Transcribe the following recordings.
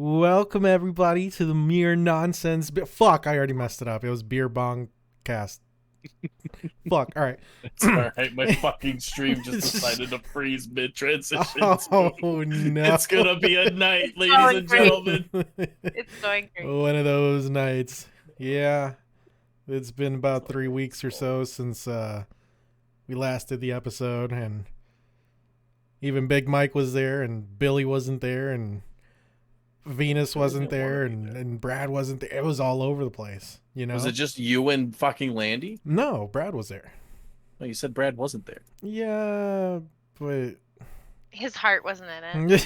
Welcome everybody to the Mere Nonsense. Fuck, I already messed it up. It was Beer Bong Cast. Fuck. All right. It's all right. My fucking stream just decided to freeze mid-transition. Oh no! It's gonna be a night, ladies and gentlemen. It's going great. One of those nights. Yeah, it's been about 3 weeks or so since we last did the episode, and even Big Mike was there, and Billy wasn't there, and Venus wasn't there, and Brad wasn't there. It was all over the place, you know? Was it just you and fucking Landy? No, Brad was there. No, you said Brad wasn't there. Yeah, but His heart wasn't in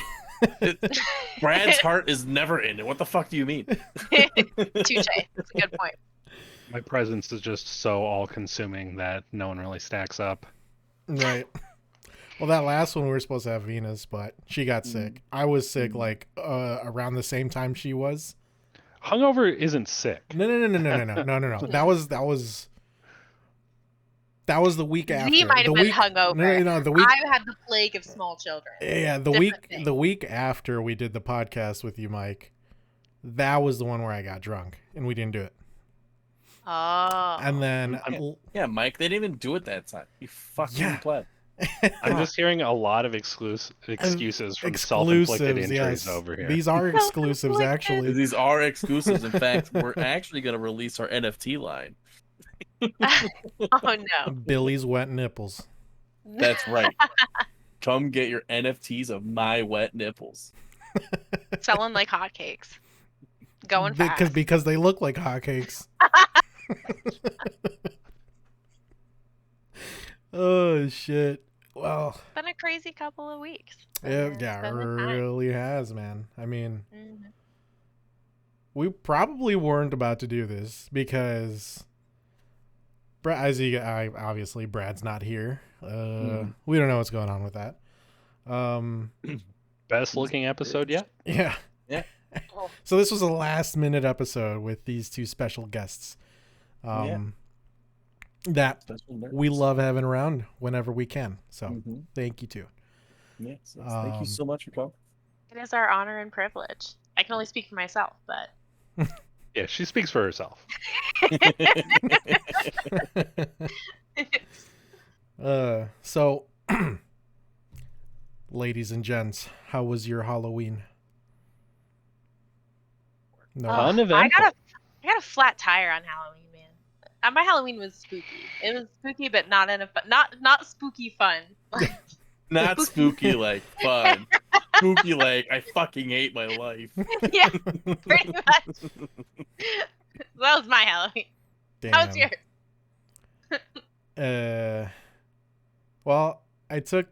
it. Brad's heart is never in it. What the fuck do you mean? Touche. That's a good point. My presence is just so all-consuming that no one really stacks up. Right. Well, that last one we were supposed to have Venus, but she got sick. I was sick like around the same time she was. Hungover isn't sick. No. That was the week after. He might have been week, hungover. No, the week. I had the plague of small children. Yeah, Different the week after we did the podcast with you, Mike. That was the one where I got drunk and we didn't do it. Oh. And then Yeah, Mike, they didn't even do it that time. You fucking pleb. I'm just hearing a lot of excuses from self-inflicted injuries over here. These are exclusives, actually. These are exclusives. In fact, we're actually going to release our NFT line. Oh no. Billy's wet nipples. That's right. Come get your NFTs of my wet nipples. Selling like hotcakes. Going fast. Because they look like hotcakes. Oh shit. Well, It's been a crazy couple of weeks. it really has, man. I mean, we probably weren't about to do this because obviously Brad's not here. We don't know what's going on with that. Best looking episode yet? Yeah. Oh. So this was a last minute episode with these two special guests. That we love having around whenever we can. So thank you too. Yes, thank you so much for coming. It is our honor and privilege. I can only speak for myself, but Yeah, she speaks for herself. So ladies and gents, how was your Halloween? No. I got a flat tire on Halloween, man. My Halloween was spooky. It was spooky, but not in a not spooky fun. Not spooky like fun. Spooky like I fucking hate my life. Yeah, pretty much. That was my Halloween. Damn. How was yours? Well, I took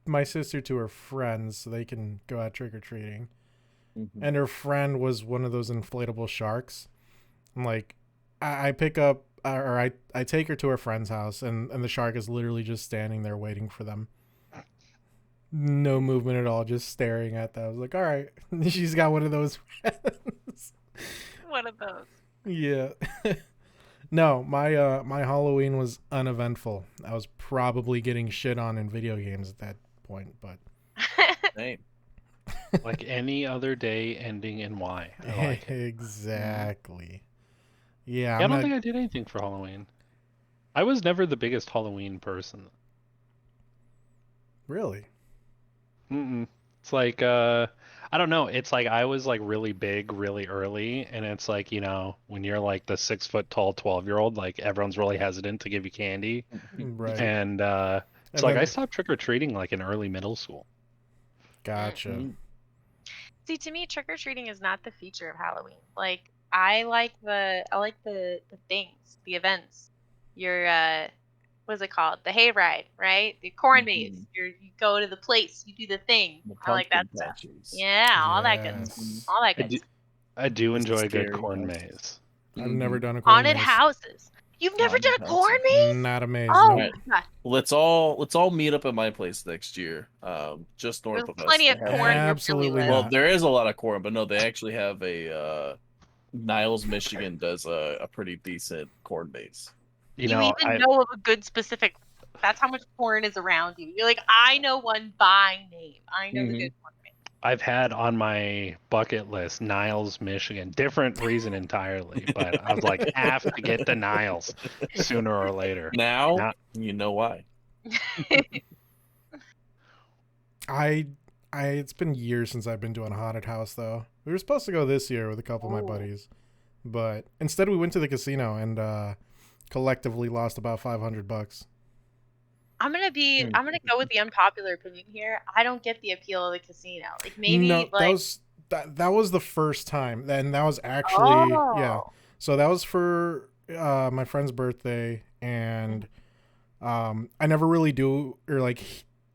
my sister to her friends so they can go out trick-or-treating. And her friend was one of those inflatable sharks. I'm like, I pick up, or I take her to her friend's house, and the shark is literally just standing there waiting for them. No movement at all, just staring at them. I was like, all right. She's got one of those friends. One of those. Yeah. No, my my Halloween was uneventful. I was probably getting shit on in video games at that point, but Same. Like any other day ending in Y. I like it. Exactly. Yeah, I don't think I did anything for Halloween. I was never the biggest Halloween person. Really? It's like I don't know. It's like I was like really big really early, and it's like, you know, when you're like the 6 foot tall 12-year-old, like everyone's really hesitant to give you candy. Right. And it's like I stopped trick or treating like in early middle school. Gotcha. See, to me, trick or treating is not the feature of Halloween. Like, I like the things, the events. Your what's it called? The hayride, right? The corn maze. You go to the place, you do the thing. I like that stuff. Yeah, all that good stuff. All that good stuff. I do enjoy a good scary corn parts. maze. I've never done a corn Haunted maze. houses. You've never done a corn maze? Not a maze. Oh Nope. my god. Let's all meet up at my place next year. Just north There's of us. plenty of They have- corn. Absolutely where Billy Well, lives. there is a lot of corn, but no, they actually have a Niles, Michigan does a pretty decent corn maze. You You know, even know of a good specific. That's how much corn is around you. You're like, I know one by name. I know the good corn maze. I've had on my bucket list Niles, Michigan. Different reason entirely, but I was like, have to get to Niles sooner or later. Now you know why. It's been years since I've been to a haunted house though. We were supposed to go this year with a couple of my buddies, but instead we went to the casino and collectively lost about $500. I'm gonna go with the unpopular opinion here. I don't get the appeal of the casino. Like maybe No, like that was the first time, and that was actually yeah. So that was for my friend's birthday, and I never really do, or like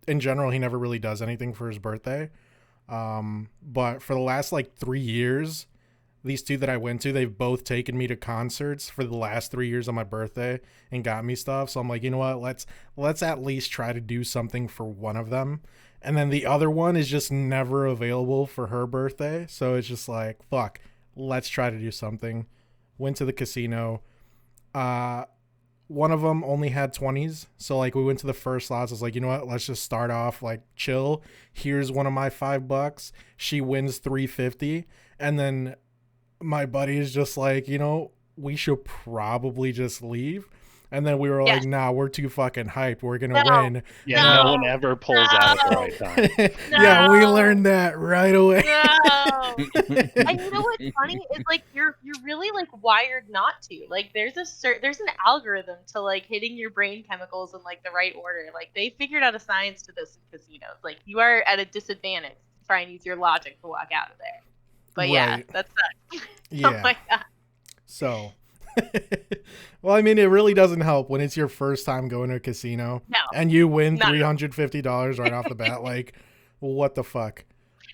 in general, he never really does anything for his birthday. But for the last like 3 years, these two that I went to, they've both taken me to concerts for the last 3 years on my birthday and got me stuff. So I'm like, you know what? Let's at least try to do something for one of them. And then the other one is just never available for her birthday. So it's just like, fuck, let's try to do something. Went to the casino. One of them only had 20s. So like we went to the first slots. I was like, you know what? Let's just start off like chill. Here's one of my $5. She wins $3.50. And then my buddy is just like, you know, we should probably just leave. And then we were like, nah, we're too fucking hyped. We're going to win. Yeah, no one ever pulls out at the right time. Yeah, we learned that right away. No. And you know what's funny is like you're really like wired not to. Like there's an algorithm to like hitting your brain chemicals in like the right order. Like they figured out a science to this in casinos. Like you are at a disadvantage to try and use your logic to walk out of there. But yeah, that's sucks. Yeah. Oh my god. So, well, I mean, it really doesn't help when it's your first time going to a casino and you win $350 right off the bat. Like, what the fuck?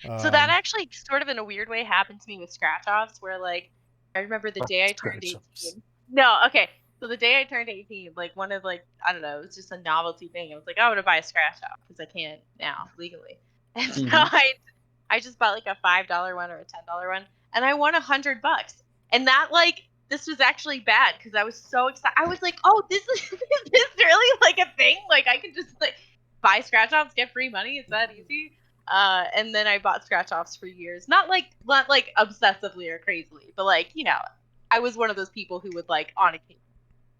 So that actually sort of in a weird way happened to me with scratch offs, where like I remember the day I turned 18. No, okay. So the day I turned 18, like one of like I don't know, it was just a novelty thing. I was like, oh, I'm gonna buy a scratch off because I can now legally, and so I just bought like a $5 one or a $10 one, and I won $100. And that like this was actually bad because I was so excited. I was like, oh, this is really like a thing? Like I can just like buy scratch offs, get free money? Is that easy? And then I bought scratch offs for years, not like obsessively or crazily, but like I was one of those people who would like on occasion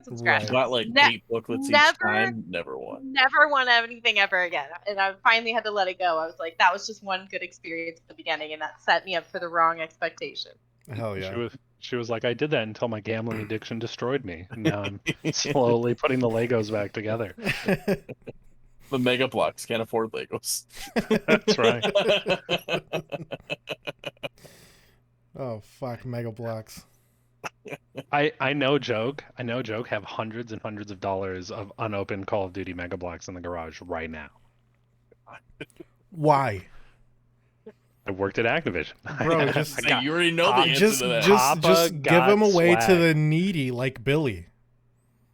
some scratch offs. Got like 8 booklets each time. Never won. Never won anything ever again. And I finally had to let it go. I was like, that was just one good experience at the beginning, and that set me up for the wrong expectation. Hell yeah. She was like, I did that until my gambling addiction destroyed me. And now I'm slowly putting the Legos back together. The Mega Blocks can't afford Legos. That's right. Oh fuck, Mega Blocks. I know joke have hundreds and hundreds of dollars of unopened Call of Duty Mega Blocks in the garage right now. Why? I worked at Activision. Bro, you already know the answer to that. Just give them away to the needy like Billy.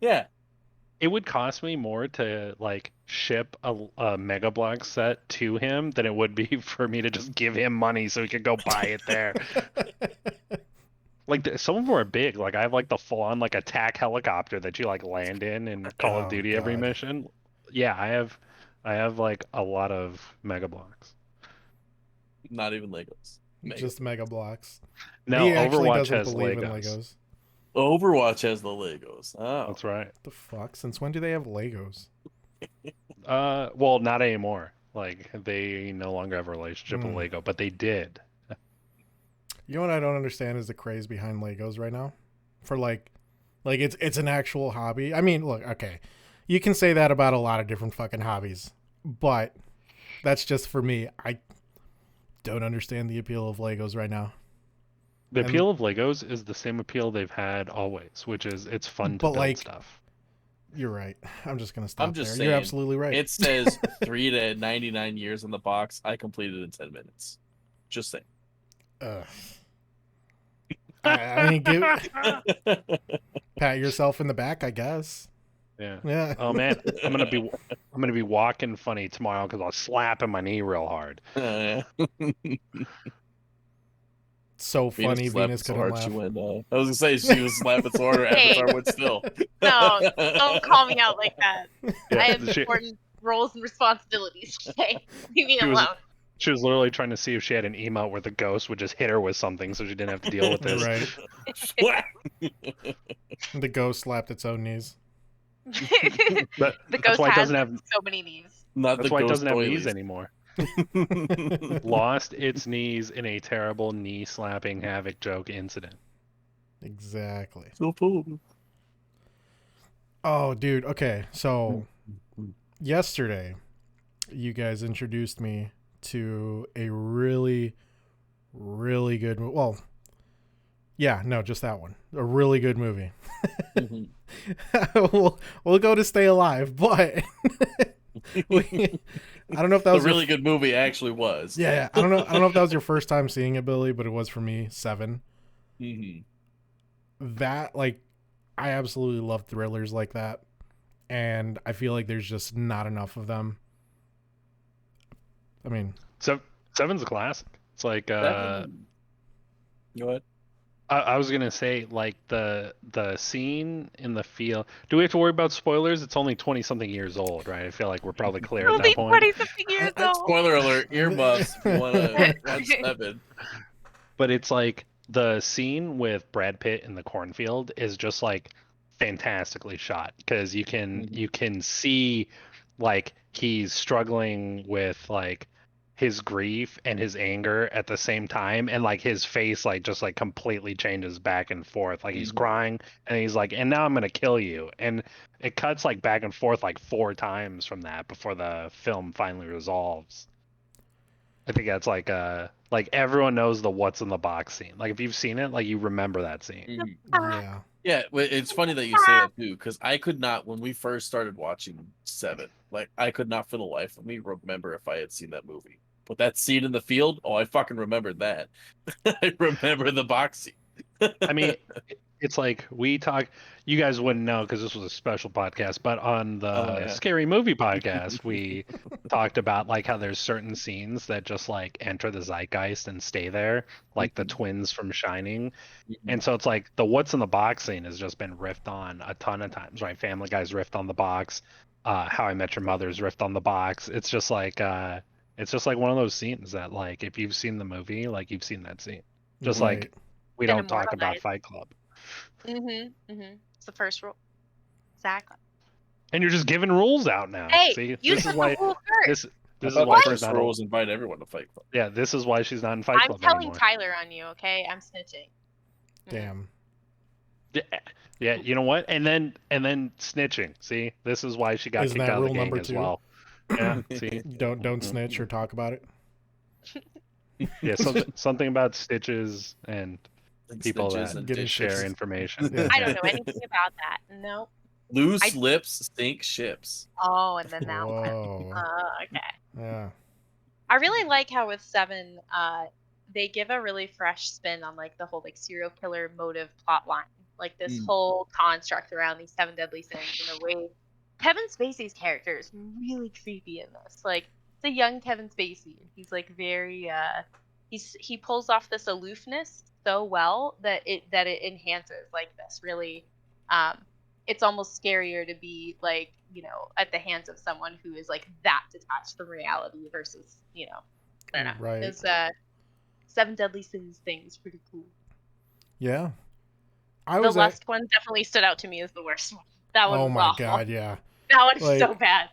Yeah. It would cost me more to like ship a Mega Block set to him than it would be for me to just give him money so he could go buy it there. Like some of them are big. Like I have like the full-on like attack helicopter that you like land in Call of Duty every mission. Yeah, I have like a lot of Mega Blocks. Not even Legos. Just Mega Blocks. No, Overwatch has Legos. Overwatch has the Legos. Oh, that's right. What the fuck? Since when do they have Legos? Well, not anymore. Like they no longer have a relationship with Lego, but they did. You know what I don't understand is the craze behind Legos right now. For like it's an actual hobby. I mean, look, okay. You can say that about a lot of different fucking hobbies, but that's just for me. I don't understand the appeal of Legos right now. The appeal of Legos is the same appeal they've had always, which is it's fun to build stuff. You're right. I'm just gonna stop there. Saying, you're absolutely right. It says 3 to 99 years on the box. I completed in 10 minutes. Just saying. I mean, pat yourself in the back, I guess. Yeah. Oh man, I'm gonna be walking funny tomorrow because I'll slap my knee real hard. So funny, Venus couldn't laugh. I was gonna say she was slapping so hard her avatar went still. No, don't call me out like that. Yeah, I have important roles and responsibilities today. Leave me alone. She was literally trying to see if she had an emote where the ghost would just hit her with something, so she didn't have to deal with this. Right. What? The ghost slapped its own knees. The That's ghost why it has doesn't have. so many knees. Not That's the why it ghost doesn't have knees doilies. anymore. Lost its knees in a terrible knee slapping havoc joke incident. Exactly. So cool. Oh, dude. Okay, so yesterday, you guys introduced me to a really, really good. Well, yeah, no, just that one. A really good movie. we'll go to Stay Alive, but I don't know if that The was really good movie actually was. Yeah, I don't know if that was your first time seeing it, Billy, but it was for me. Seven. That, like, I absolutely love thrillers like that, and I feel like there's just not enough of them. I mean, So Seven's a classic. It's like Go ahead. I was gonna say, like, the scene in the field. Do we have to worry about spoilers? It's only 20-something years old, right? I feel like we're probably clear at Only that point. 20-something years old. Spoiler alert, earmuffs if you want to watch Seven. But it's like the scene with Brad Pitt in the cornfield is just like fantastically shot, because you can see like he's struggling with like his grief and his anger at the same time, and like his face like just like completely changes back and forth, like he's crying and he's like, and now I'm gonna kill you, and it cuts like back and forth like 4 times from that before the film finally resolves. I think that's like everyone knows the what's in the box scene. Like if you've seen it, like you remember that scene. yeah. Yeah, it's funny that you say that too, because I could not, when we first started watching Seven, like I could not for the life of me remember if I had seen that movie. But that scene in the field, oh, I fucking remembered that. I remember the box scene. I mean, it's like we talk. You guys wouldn't know because this was a special podcast, but on the Scary Movie podcast, we talked about like how there's certain scenes that just like enter the zeitgeist and stay there, like the twins from Shining. And so it's like the what's in the box scene has just been riffed on a ton of times, right? Family Guy's riffed on the box. How I Met Your Mother's riffed on the box. It's just like one of those scenes that like if you've seen the movie, like you've seen that scene. Just like we don't talk about Fight Club. It's the first rule. Exactly. And you're just giving rules out now. Hey, see, you this said is why the rule first. this is my why first she's not. rule is invite everyone to Fight Club. Yeah, this is why she's not in Fight I'm Club telling anymore. Tyler on you, okay? I'm snitching. Damn. Yeah, you know what? And then snitching. See, this is why she got Isn't kicked that out of the rule gang number as 2? well. Yeah, see. Don't snitch or talk about it. Yeah, something about stitches and people Snitches that and getting share dishes. information. Yeah. I don't know anything about that. No. Loose lips sink ships. Oh, and then that one. Whoa. Okay. Yeah. I really like how with Seven, they give a really fresh spin on like the whole like serial killer motive plot line. Like this whole construct around these 7 deadly sins in a way. Kevin Spacey's character is really creepy in this. Like it's a young Kevin Spacey. He's like very he pulls off this aloofness so well that it enhances like this really it's almost scarier to be like, you know, at the hands of someone who is like that detached from reality versus, you know, I don't know. Right. This 7 deadly sins thing is pretty cool. Yeah. The last one definitely stood out to me as the worst one. That one Oh was my awful. god, yeah. That one's Like, so bad.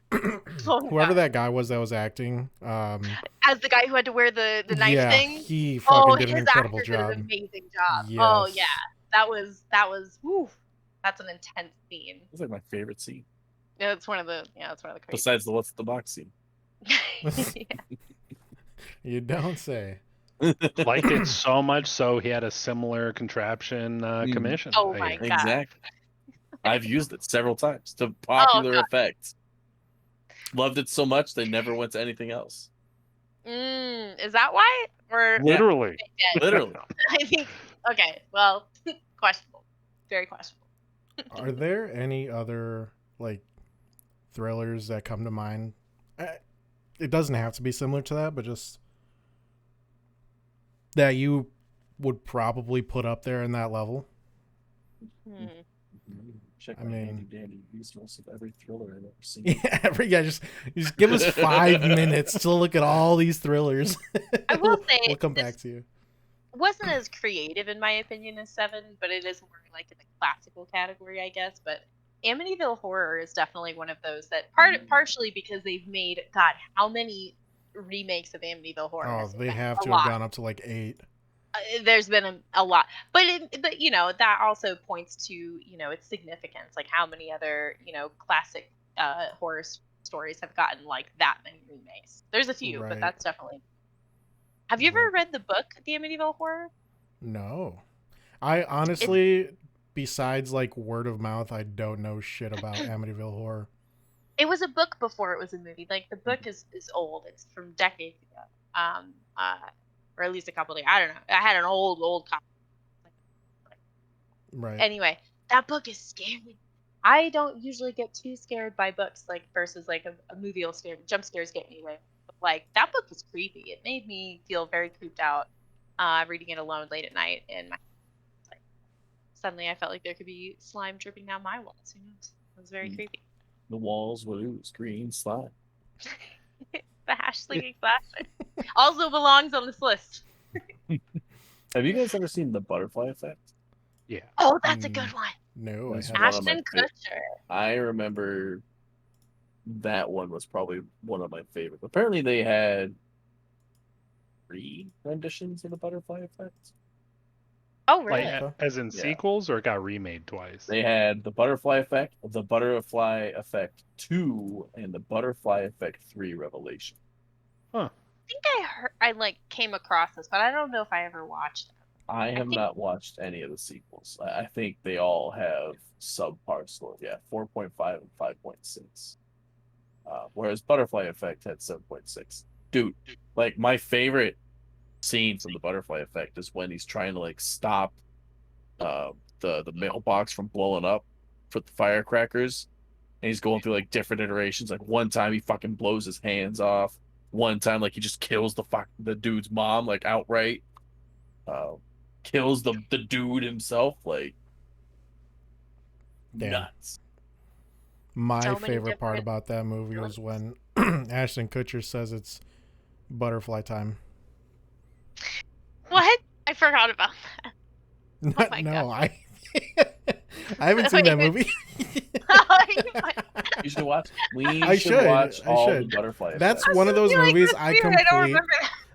Whoever that guy was that was acting, as the guy who had to wear the knife thing. He fucking did an his incredible actor job. did an amazing job. Yes. Oh yeah, that was woo. That's an intense scene. It's like my favorite scene. Yeah, it's one of the crazy. Besides the what's the box scene. You don't say. Liked it so much so he had a similar contraption commission. Oh my god. Exactly. I've used it several times to popular effect. Loved it so much they never went to anything else. Is that why? Or literally? Literally. I think. Okay. Well, questionable. Very questionable. Are there any other like thrillers that come to mind? It doesn't have to be similar to that, but just that you would probably put up there in that level. Check I my mean- handy dandy resource of every thriller I've ever seen. Yeah, just give us 5 minutes to look at all these thrillers. I will say we'll come this- back to you. wasn't as creative in my opinion as Seven, but it is more like in the classical category, I guess. But Amityville Horror is definitely one of those that partially because they've made God, how many remakes of Amityville Horror? Oh, has it they been? have A to lot. have gone up to like 8. There's been a lot, but you know, that also points to, you know, its significance, like how many other, you know, classic horror stories have gotten like that many remakes. There's a few, Right. but that's definitely. Have you ever Right. read the book The Amityville Horror? No. I honestly, besides like word of mouth, I don't know shit about Amityville Horror. It was a book before it was a movie. Like the book is old. It's from decades ago. Or at least a couple of, I don't know. I had an old copy. Right. Anyway, that book is scary. I don't usually get too scared by books, like versus like a movie will scare me. Jump scares get me away. But like that book was creepy. It made me feel very creeped out. Reading it alone late at night, and like suddenly I felt like there could be slime dripping down my walls. Who knows? It was very creepy. The walls would ooze green slime. The hash slinging flashlight also belongs on this list. Have you guys ever seen The Butterfly Effect? Yeah. Oh, that's a good one. No, I That's haven't. one of my Ashton favorite- Kutcher. I remember that one was probably one of my favorites. Apparently, they had 3 renditions of The Butterfly Effect. Oh, really? Like Okay. as in Yeah. sequels, or it got remade twice. They had The Butterfly Effect, The Butterfly Effect 2, and The Butterfly Effect 3 Revelation. I think I like came across this, but I don't know if I ever watched it. I have think- not watched any of the sequels. I think they all have subpar scores. Yeah, 4.5 and 5.6. Whereas Butterfly Effect had 7.6. Dude, like my favorite scene from the Butterfly Effect is when he's trying to like stop the mailbox from blowing up for the firecrackers. And he's going through like different iterations. Like one time he fucking blows his hands off. One time like he just kills the dude's mom like outright. Kills the dude himself, like Damn. nuts. My So many favorite part different about that movie was villains. when Ashton Kutcher says it's butterfly time. What? I forgot about that. my No, I haven't seen that movie. You should watch. We I should should, watch I all should. the Butterfly. That's Effect. one of those movies I I don't complete. remember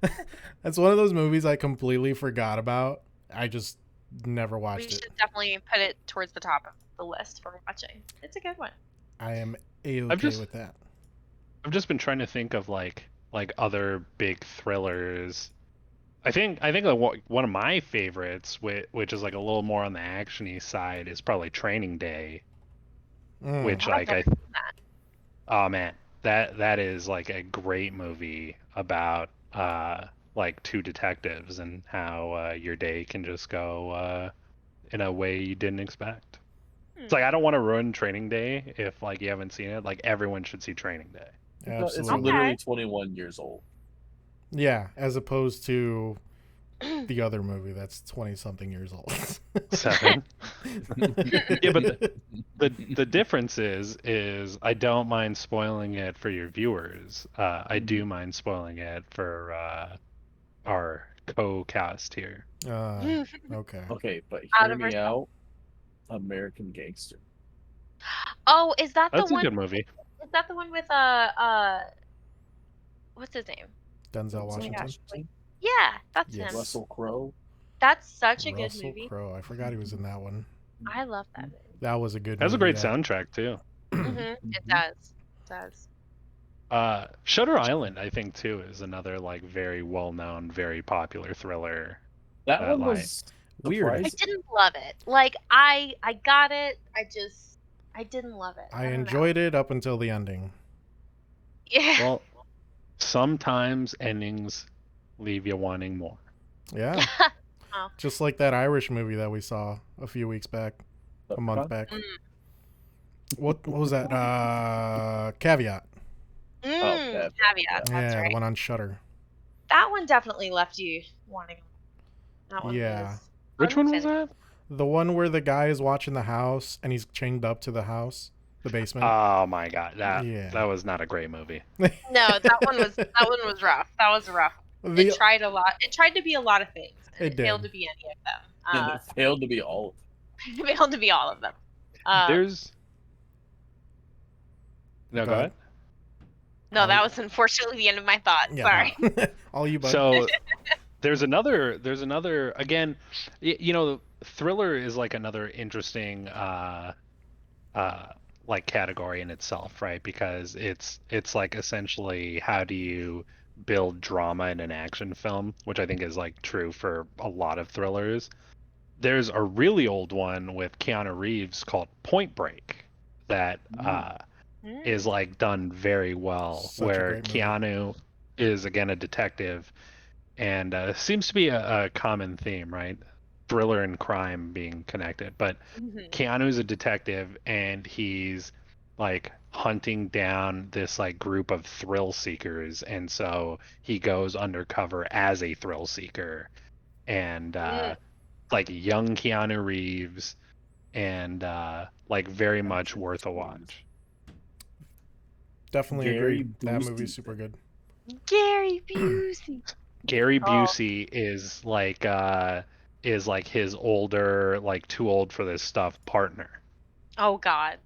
that. That's one of those movies I completely forgot about. I just never We watched it. should definitely put it towards the top of the list for watching. It's a good one. I am a-okay just- with that. I've just been trying to think of like other big thrillers. I think like one of my favorites, which is like a little more on the actiony side, is probably Training Day. Mm. Which I've like never seen that. oh man, that is like a great movie about like 2 detectives and how your day can just go in a way you didn't expect. It's like I don't want to ruin Training Day if like you haven't seen it. Like everyone should see Training Day. It's Absolutely. literally 21 years old. Yeah, as opposed to the other movie that's 20-something years old. 7. Yeah, but the difference is I don't mind spoiling it for your viewers. I do mind spoiling it for our co-cast here. Okay. Okay, but Out hear of me respect. out. American Gangster. Oh, is that That's the a one? good movie. Is that the one with what's his name? Denzel my Washington. gosh. Yeah, that's Yes. him. Russell Crowe. That's such a good Russell movie. Crowe. I forgot he was in that one. I love that movie. That was a good Has a movie. great yeah. soundtrack too. It does. It does. Shutter Island, I think too, is another like very well-known, very popular thriller. That That one line. was Weird. I surprising. didn't love it. Like I got it. I didn't love it. I don't know. enjoyed it up until the ending. Yeah. Well, sometimes endings leave you wanting more. Yeah. Oh. Just like that Irish movie that we saw a few weeks back, a month back. Mm. What was that? Caveat. Caveat. Caveat. That's Yeah, right. the one on Shutter. That one definitely left you wanting. That one Yeah. was Which one was unfinished. The one where the guy is watching the house and he's chained up to the house, the basement. Oh my god, that Yeah. was not a great movie. No, that one was rough. That was rough. The- It tried a lot. It tried to be a lot of things, and It it failed did. to be any of them. And it failed to be all of them. It failed to be all of them. There's no, Go go ahead. ahead. No, that was unfortunately the end of my thought. Yeah. Sorry. All you, bud. So there's another again, you know, thriller is like another interesting like category in itself, right? Because it's like essentially how do you build drama in an action film, which I think is like true for a lot of thrillers. There's a really old one with Keanu Reeves called Point Break that is like done very well, Such a where great movie. Keanu is again a detective, and seems to be a common theme, right? Thriller and crime being connected, but Keanu's a detective and he's like hunting down this like group of thrill seekers, and so he goes undercover as a thrill seeker, and like young Keanu Reeves, and like very much worth a watch. Definitely Gary agree. That Busey. movie's super good. Gary Busey. Gary Oh. Busey is like his older, like too old for this stuff partner. Oh God.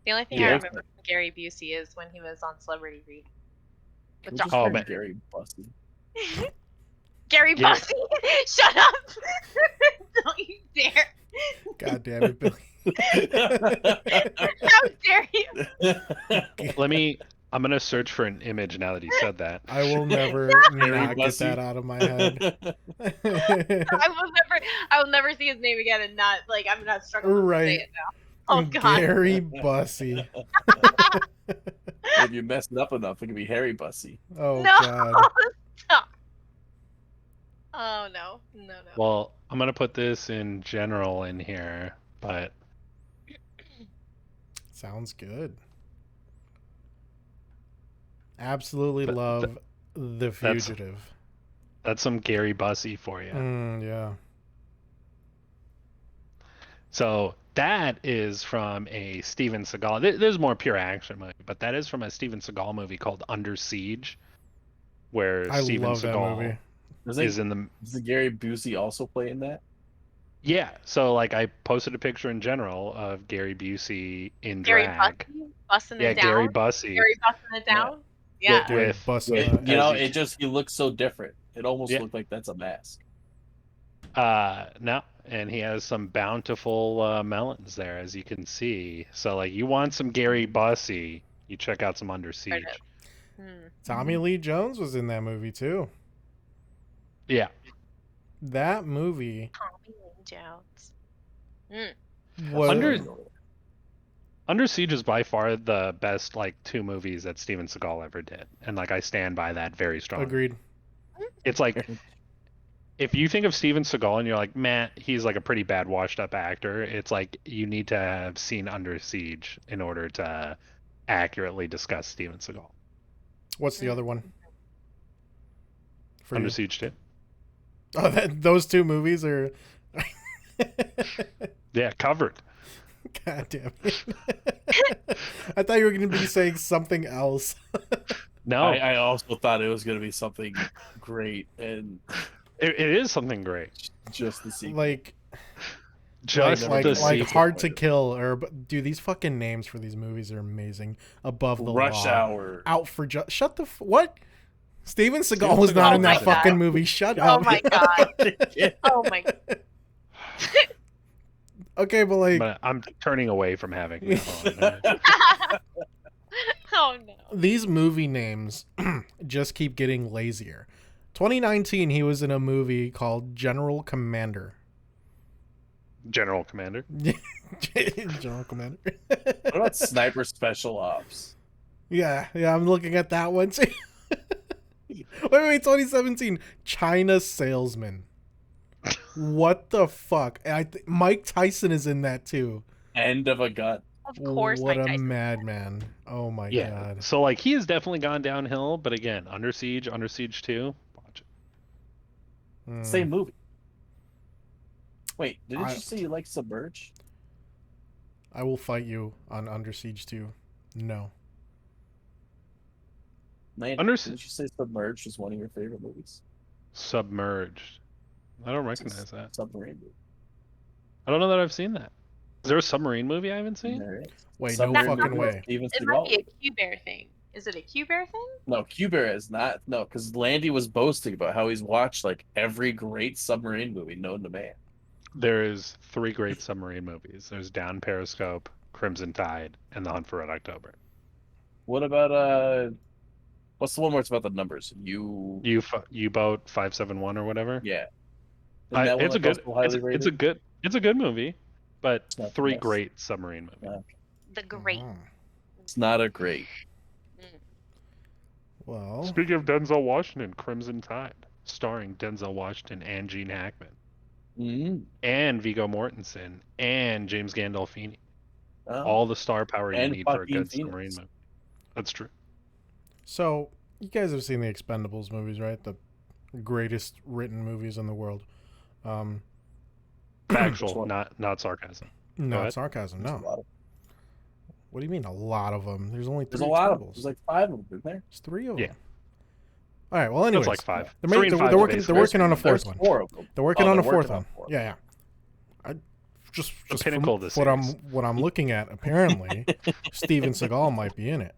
The only thing I Yeah. remember from Gary Busey is when he was on Celebrity Read. Can With we Josh. just Oh, bring man. Gary Busey. Gary Yeah. Busey. Shut up. Don't you dare. God damn it, Billy. How dare you? I'm gonna search for an image now that he said that. I will never Gary not get Busey. that out of my head. I will never see his name again and not like I'm not struggling to Right. say it now. Oh God. Gary Busey. If you mess it up enough, it can be Harry Busey. Oh No. God. Stop. Oh no. No. Well, I'm gonna put this in general in here, but Sounds good. Absolutely Th- love The Fugitive. that's some Gary Busey for you. Yeah. So that is from a Steven Seagal. There's more pure action movie, but that is from a Steven Seagal movie called Under Siege, where I Steven love that Seagal movie. is in the. Does the Gary Busey also play in that? Yeah, so like I posted a picture in general of Gary Busey in Gary drag. Busey busting Yeah, it down. Gary Busey. Gary busting it down. Yeah. Gary With- Busey. Wait, you know, As he- it just he looks so different. It almost Yeah. looked like that's a mask. No, and he has some bountiful melons there, as you can see. So like, you want some Gary Busey, you check out some Under Siege. Tommy Lee Jones was in that movie too. Yeah, That movie Tommy Lee Jones. was Under Siege is by far the best like two movies that Steven Seagal ever did, and like I stand by that very strongly. agreed. It's like, if you think of Steven Seagal and you're like, man, he's like a pretty bad washed up actor, it's like you need to have seen Under Siege in order to accurately discuss Steven Seagal. What's the other one? For Under you? Siege 2. Oh, those two movies are. Yeah, covered. God damn it! I thought you were going to be saying something else. No, I also thought it was going to be something great, and it is something great. just the sequel. like Just like the like sequel. Hard to Kill, or dude, these fucking names for these movies are amazing. Above the Rush Law, Hour. Out for Shut the what? Steven Seagal Steven was not Seagal in that was in fucking that. movie. Shut Oh up. my God. Oh my. Okay, but like But I'm turning away from having that on. Oh no. these movie names just keep getting lazier. 2019, he was in a movie called General Commander. General Commander. General Commander. What about Sniper Special Ops? Yeah, I'm looking at that one too. Wait, 2017, China Salesman. What the fuck? Mike Tyson is in that too. End of a Gun. Of course, What Mike a Tyson. madman. Oh my Yeah. god. So like, he has definitely gone downhill, but again, Under Siege 2, watch it. Mm. Same movie. Wait, didn't you say you like Submerge? I will fight you on Under Siege 2. No. Man, Under- didn't you say Submerge was one of your favorite movies? Submerged. I don't It's a recognize that. submarine movie. I don't know that I've seen that. Is there a submarine movie I haven't seen? There it is. Wait, no Submarine fucking movie with way. Steven It might be Seagal. a Q Bear thing. Is it a Q Bear thing? No, Q-Bear is not. No, because Landy was boasting about how he's watched like every great submarine movie known to man. There is 3 great submarine movies. There's Down Periscope, Crimson Tide, and The Hunt for Red October. What about what's the one where it's about the numbers? U-boat 571 or whatever. Yeah. Isn't that one It's a that's good. also highly rated? It's a good movie, but It's not the 3 best. great submarine movies. Yeah. The Great. Oh. It's not a great. Well, Speaking of Denzel Washington, Crimson Tide, starring Denzel Washington and Gene Hackman, Mm-hmm. and Viggo Mortensen, and James Gandolfini. Oh. All the star power you And need for a Joaquin good Phoenix. submarine movie. That's true. so you guys have seen the Expendables movies, right? The greatest written movies in the world. Which Factual, one? not sarcasm. Go Not ahead. sarcasm, There's a no. lot of- What do you mean a lot of them? There's only 3 There's a lot of them. Expendables. There's like 5 of them, isn't there? There's 3 of Yeah. them. All right. Well, anyways, It's like 5. They're, 3 and 5 they're are working. basically They're working on a There's 4th one. 4 of them. They're working Oh, on a they're 4th working on one. 4. Yeah. I just pinnacle from of the what I'm series. what I'm looking at. Apparently, Steven Seagal might be in it.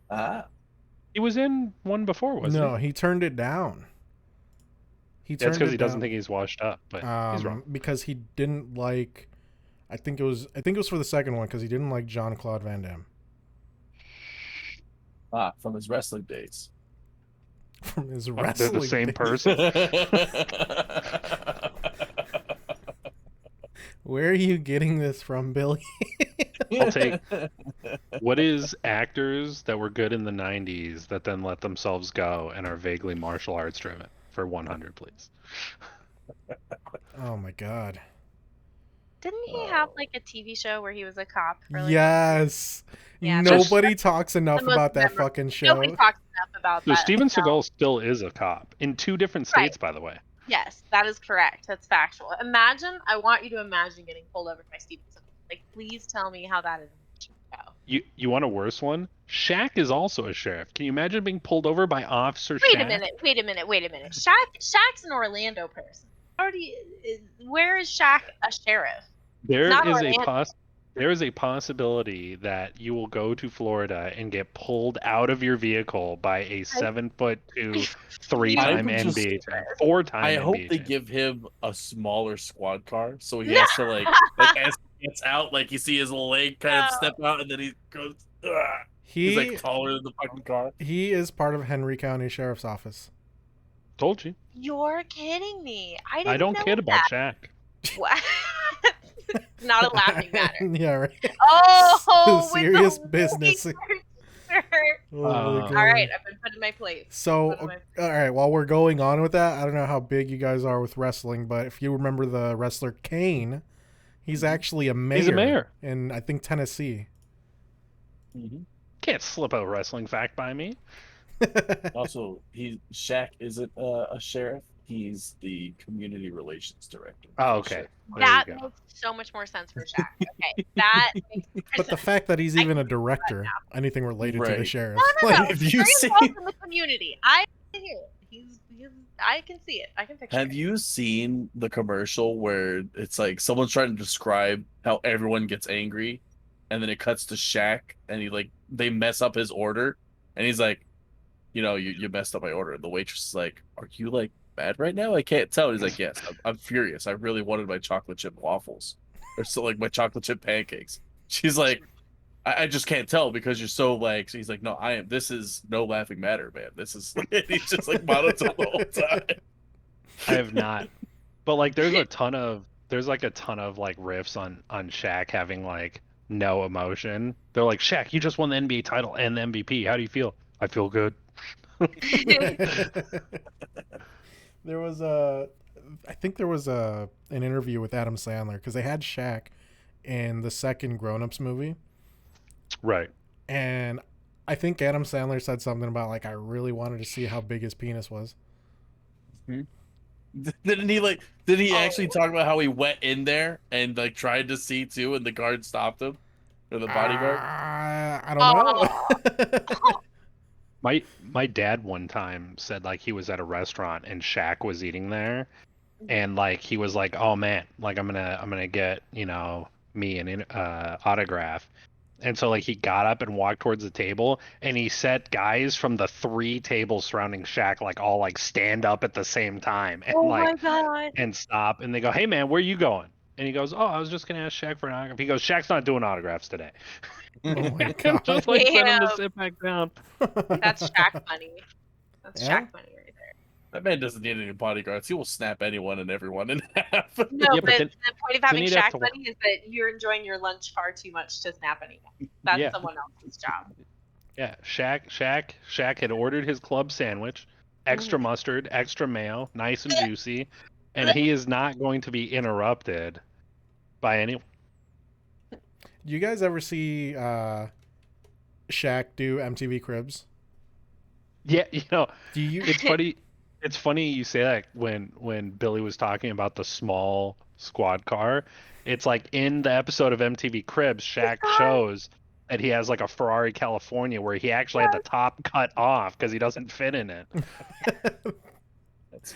Ah. He was in one before, wasn't No, he? he turned it down. That's because he doesn't down, think he's washed up, but he's wrong. because he didn't like. I think it was for the second one because he didn't like Jean-Claude Van Damme Ah, from his wrestling days. from his They're wrestling. the same days. person. Where are you getting this from, Billy? I'll take- What is actors that were good in the 90s that then let themselves go and are vaguely martial arts driven? For 100, please. Oh my god. Didn't he have like a TV show where he was a cop? For, like, Yes. Yeah, Nobody talks enough the most about that memorable- fucking show. Nobody talks enough about So that. Steven show. Seagal still is a cop in 2 different Right. states, by the way. Yes, that is correct. That's factual. I want you to imagine getting pulled over by Steven Seagal. Like, please tell me how that is a show. You want a worse one? Shaq is also a sheriff. Can you imagine being pulled over by Officer Shaq? Wait a minute. Shaq's an Orlando person. Where is Shaq a sheriff? There Not is Orlando. there is a possibility that you will go to Florida and get pulled out of your vehicle by a 7'2", 3-time I would just- NBA champ, 4-time I NBA hope they champ. give him a smaller squad car so he has to like as he gets out, like you see his leg kind of No. step out and then he goes. Ugh. He's He like taller than the fucking car. he is part of Henry County Sheriff's Office. Told you. You're kidding me. I didn't I don't know kid about that. Shaq. What? Not a laughing matter. Yeah, right. Oh, with Serious the business. wig. Oh my All God. All right, I've been putting my plate. So, What am all right, while we're going on with that, I don't know how big you guys are with wrestling, but if you remember the wrestler Kane, he's actually a mayor. He's a mayor. In, I think, Tennessee. Can't slip a wrestling fact by me. Also, Shaq isn't a sheriff. He's the community relations director. Oh, okay. There That you go. makes so much more sense for Shaq. Okay, that makes more But the sense. fact that he's I even a can see that director, anything related to the Right. sheriff. No. like, Have you Very seen- involved in the community. I can hear it. He's I can see it. I can picture Have it. you seen the commercial where it's like someone's trying to describe how everyone gets angry, and then it cuts to Shaq, and they mess up his order, and he's like, you messed up my order. And the waitress is like, are you like mad right now? I can't tell. And he's like, yes, I'm furious. I really wanted my chocolate chip waffles, or so like my chocolate chip pancakes. She's like, I just can't tell because you're so like. So he's like, no, I am. This is no laughing matter, man. This is. He's just like monotone the whole time. I have not. But like there's a ton of like riffs on Shaq having like no emotion. They're like, Shaq, you just won the NBA title and the MVP. How do you feel? I feel good. there was I think there was an interview with Adam Sandler because they had Shaq in the second Grown Ups movie, Right. and I think Adam Sandler said something about like I really wanted to see how big his penis was. Didn't he actually Oh. talk about how he went in there and like tried to see too, and the guard stopped him, or the bodyguard? I don't know. My dad one time said like he was at a restaurant and Shaq was eating there, and like he was like, "Oh man, like I'm gonna get me an autograph," and so like he got up and walked towards the table, and he set guys from the 3 tables surrounding Shaq like all like stand up at the same time and Oh like my god. and stop, and they go, "Hey man, where you going?" And he goes, "Oh, I was just gonna ask Shaq for an autograph." He goes, "Shaq's not doing autographs today." Oh my And god. just like sent him to Damn. sit back down. That's Shaq money. That's Yeah? Shaq money right there. That man doesn't need any bodyguards. He will snap anyone and everyone in half. No, Yeah, but but then- the point of having he'd have Shaq to- money is that you're enjoying your lunch far too much to snap anyone. That's Yeah. someone else's job. Yeah, Shaq had ordered his club sandwich, extra mustard, extra mayo, nice and juicy, and he is not going to be interrupted by anyone. Do you guys ever see Shaq do MTV Cribs? Yeah, Do you? it's funny. It's funny you say that when Billy was talking about the small squad car. It's like in the episode of MTV Cribs, Shaq shows that he has like a Ferrari California where he actually had the top cut off because he doesn't fit in it.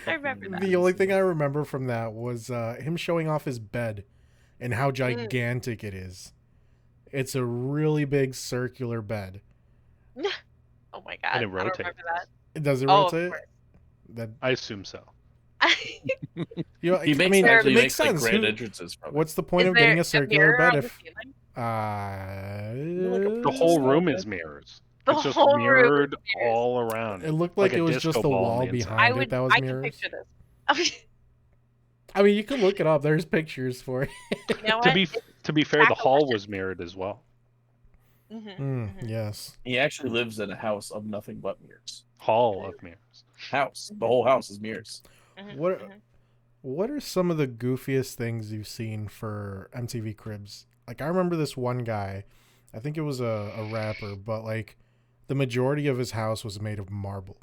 I remember that. The only thing I remember from that was him showing off his bed and how gigantic it is. It's a really big circular bed. Oh my god. And it I don't rotates. remember that. Does it Oh, of rotate? course. That I assume so. you know, He makes, I mean, actually it makes makes like sense. grand Who- entrances from it. What's the point Is of getting there a circular mirror bed on the if ceiling? The whole room is mirrors. The It's just whole room mirrored is mirrors. all around. It looked like a it was disco just the ball on wall the inside. behind it that was I mirrors. can picture this. I mean, you can look it up. There's pictures for it. You know To what? be fair, the hall delicious. was mirrored as well. Yes. He actually lives in a house of nothing but mirrors. Hall of mirrors. House. The whole house is mirrors. What are some of the goofiest things you've seen for MTV Cribs? Like, I remember this one guy, I think it was a rapper, but like the majority of his house was made of marble.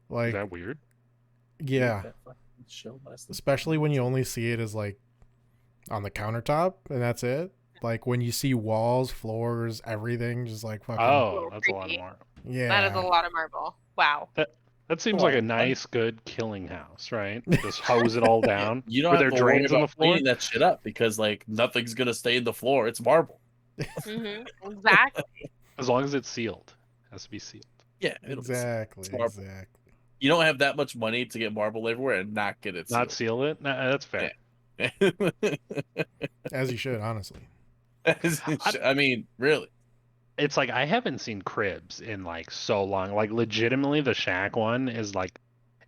Like, Is that weird? yeah, That fucking show lasted- especially when you only see it as like on the countertop and that's it. Like when you see walls, floors, everything, just like fucking. Oh, that's a lot of creepy. marble. yeah. That is a lot of marble. Wow. That seems Oh, like a fun. nice, good killing house, right? Just hose it all down. You don't Were have there to worry drains on the about floor? cleaning that shit up because like nothing's gonna stay in the floor. It's marble. Exactly. As long as it's sealed. It has to be sealed. Yeah, it'll be- Exactly. marble. Exactly. You don't have that much money to get marble everywhere and not get it Not sealed. seal it? Nah, that's fair. As you should, honestly. I mean, really. It's like I haven't seen Cribs in like so long. Like legitimately the Shaq one is like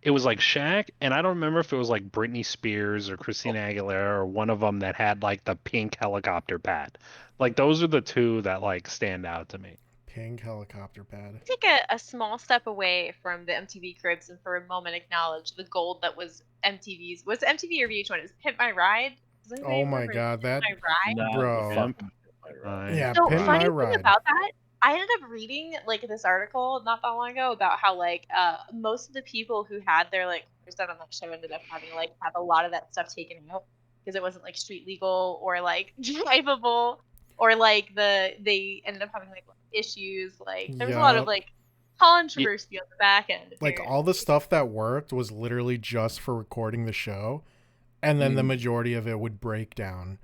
it was like Shaq, and I don't remember if it was like Britney Spears or Christina Aguilera or one of them that had like the pink helicopter pad. Like those are the two that like stand out to me. Pink helicopter pad. Take a small step away from the MTV Cribs and for a moment acknowledge the gold that was MTV's. Was it MTV or VH1? It was Pimp My Ride. Does anybody Oh my remember god, that Pimp My Ride? Nah, Bro. fuck my ride. yeah, So Pimp funny My thing Ride. about that, I ended up reading like this article not that long ago about how like most of the people who had their like careers done on that show ended up having like have a lot of that stuff taken out because it wasn't like street legal or like drivable or like they ended up having like issues. Like there was a lot of Yup. like controversy on the back end. Like all the stuff that worked was literally just for recording the show, and then the majority of it would break down.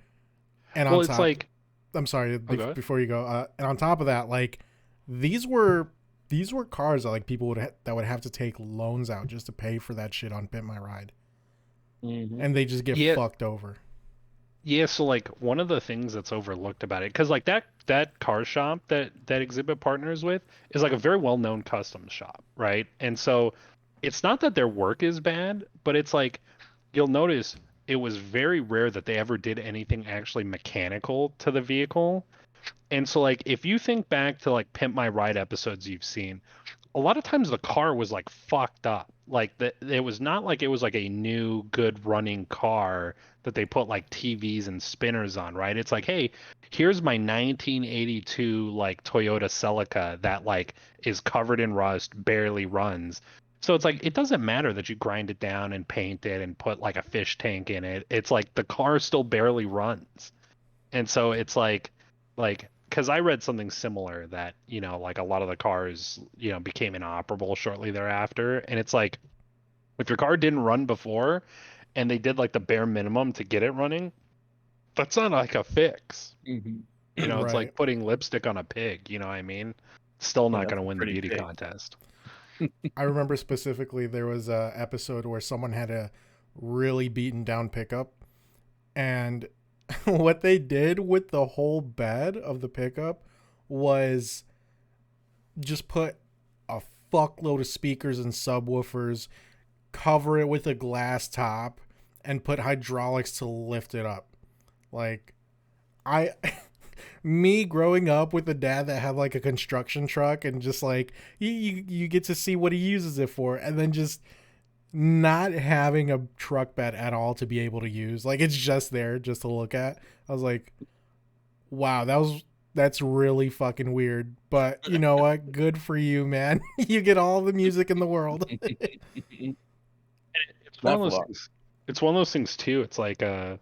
And Well, on it's top, like I'm sorry, go ahead. before you go, and on top of that, like these were cars that like people would that would have to take loans out just to pay for that shit on Pimp My Ride, and they just get Yeah. fucked over. Yeah, so like one of the things that's overlooked about it, because like that car shop that Exhibit partners with is like a very well known custom shop, right? And so it's not that their work is bad, but it's like you'll notice it was very rare that they ever did anything actually mechanical to the vehicle. And so like if you think back to like Pimp My Ride episodes you've seen, a lot of times the car was like fucked up. Like it was not like it was like a new good running car that they put like TVs and spinners on, right? It's like, hey, here's my 1982 like Toyota Celica that like is covered in rust, barely runs. So it's like it doesn't matter that you grind it down and paint it and put like a fish tank in it. It's like the car still barely runs. And so it's like because I read something similar that, like a lot of the cars, became inoperable shortly thereafter. And it's like if your car didn't run before and they did like the bare minimum to get it running, that's not like a fix. Mhm. It's Right. like putting lipstick on a pig, you know what I mean? Still not Yeah, going to win the pretty beauty pig. contest. I remember specifically there was a episode where someone had a really beaten down pickup, and what they did with the whole bed of the pickup was just put a fuckload of speakers and subwoofers, cover it with a glass top, and put hydraulics to lift it up. Like, I me growing up with a dad that had like a construction truck, and just like you get to see what he uses it for, and then just not having a truck bed at all to be able to use, like it's just there just to look at. I was like, wow, that's really fucking weird, but you know what, good for you, man. You get all the music in the world. It's one of Laugh a those lot. things. It's one of those things too. It's like I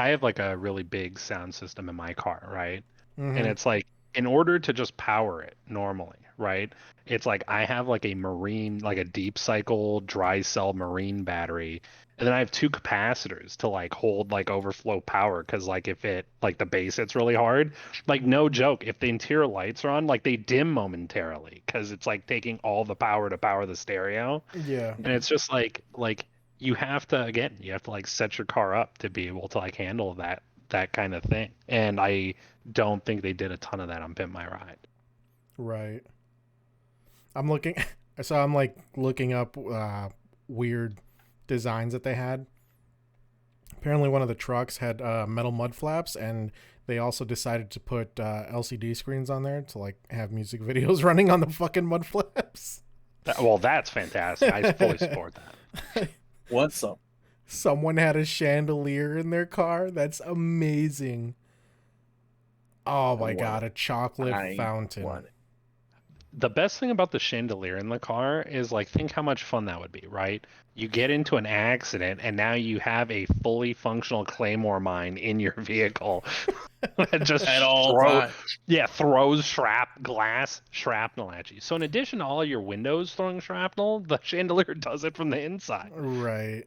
have like a really big sound system in my car, right? And Mm-hmm. it's like in order to just power it normally, right? It's like I have like like a deep cycle dry cell marine battery, and then I have two capacitors to like hold like overflow power because like if it like the bass hits really hard, like no joke, if the interior lights are on, like they dim momentarily because it's like taking all the power to power the stereo. Yeah. And it's just like you have to again, you have to like set your car up to be able to like handle that kind of thing. And I don't think they did a ton of that on Pimp My Ride. Right. I'm looking so I'm like looking up weird designs that they had. Apparently one of the trucks had metal mud flaps, and they also decided to put LCD screens on there to like have music videos running on the fucking mud flaps. Well, that's fantastic. I fully support that. What's up? Someone had a chandelier in their car. That's amazing. Oh my god, a chocolate I fountain. want it. The best thing about the chandelier in the car is like think how much fun that would be, right? You get into an accident and now you have a fully functional claymore mine in your vehicle that just At all times. throws glass shrapnel at you. So in addition to all your windows throwing shrapnel, the chandelier does it from the inside. Right.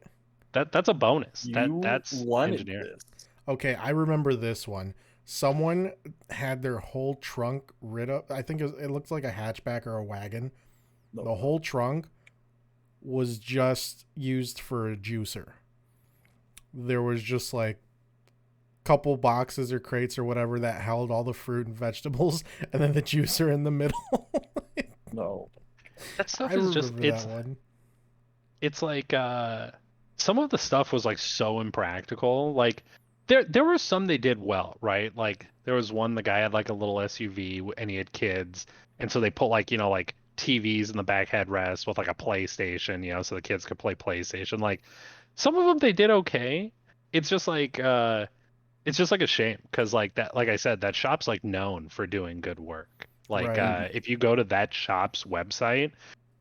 That's a bonus. You That's wanted engineering. this. Okay, I remember this one. Someone had their whole trunk rid of. I think it looked like a hatchback or a wagon. No. The whole trunk was just used for a juicer. There was just like couple boxes or crates or whatever that held all the fruit and vegetables, and then the juicer in the middle. No. That stuff I is remember just that one. it's like some of the stuff was like so impractical. Like there were some they did well, right? Like there was one the guy had like a little SUV and he had kids, and so they put like like TVs in the back headrest with like a PlayStation, so the kids could play PlayStation. Like some of them they did okay. It's just like a shame because like that, like I said, that shop's like known for doing good work. Like Right. if you go to that shop's website,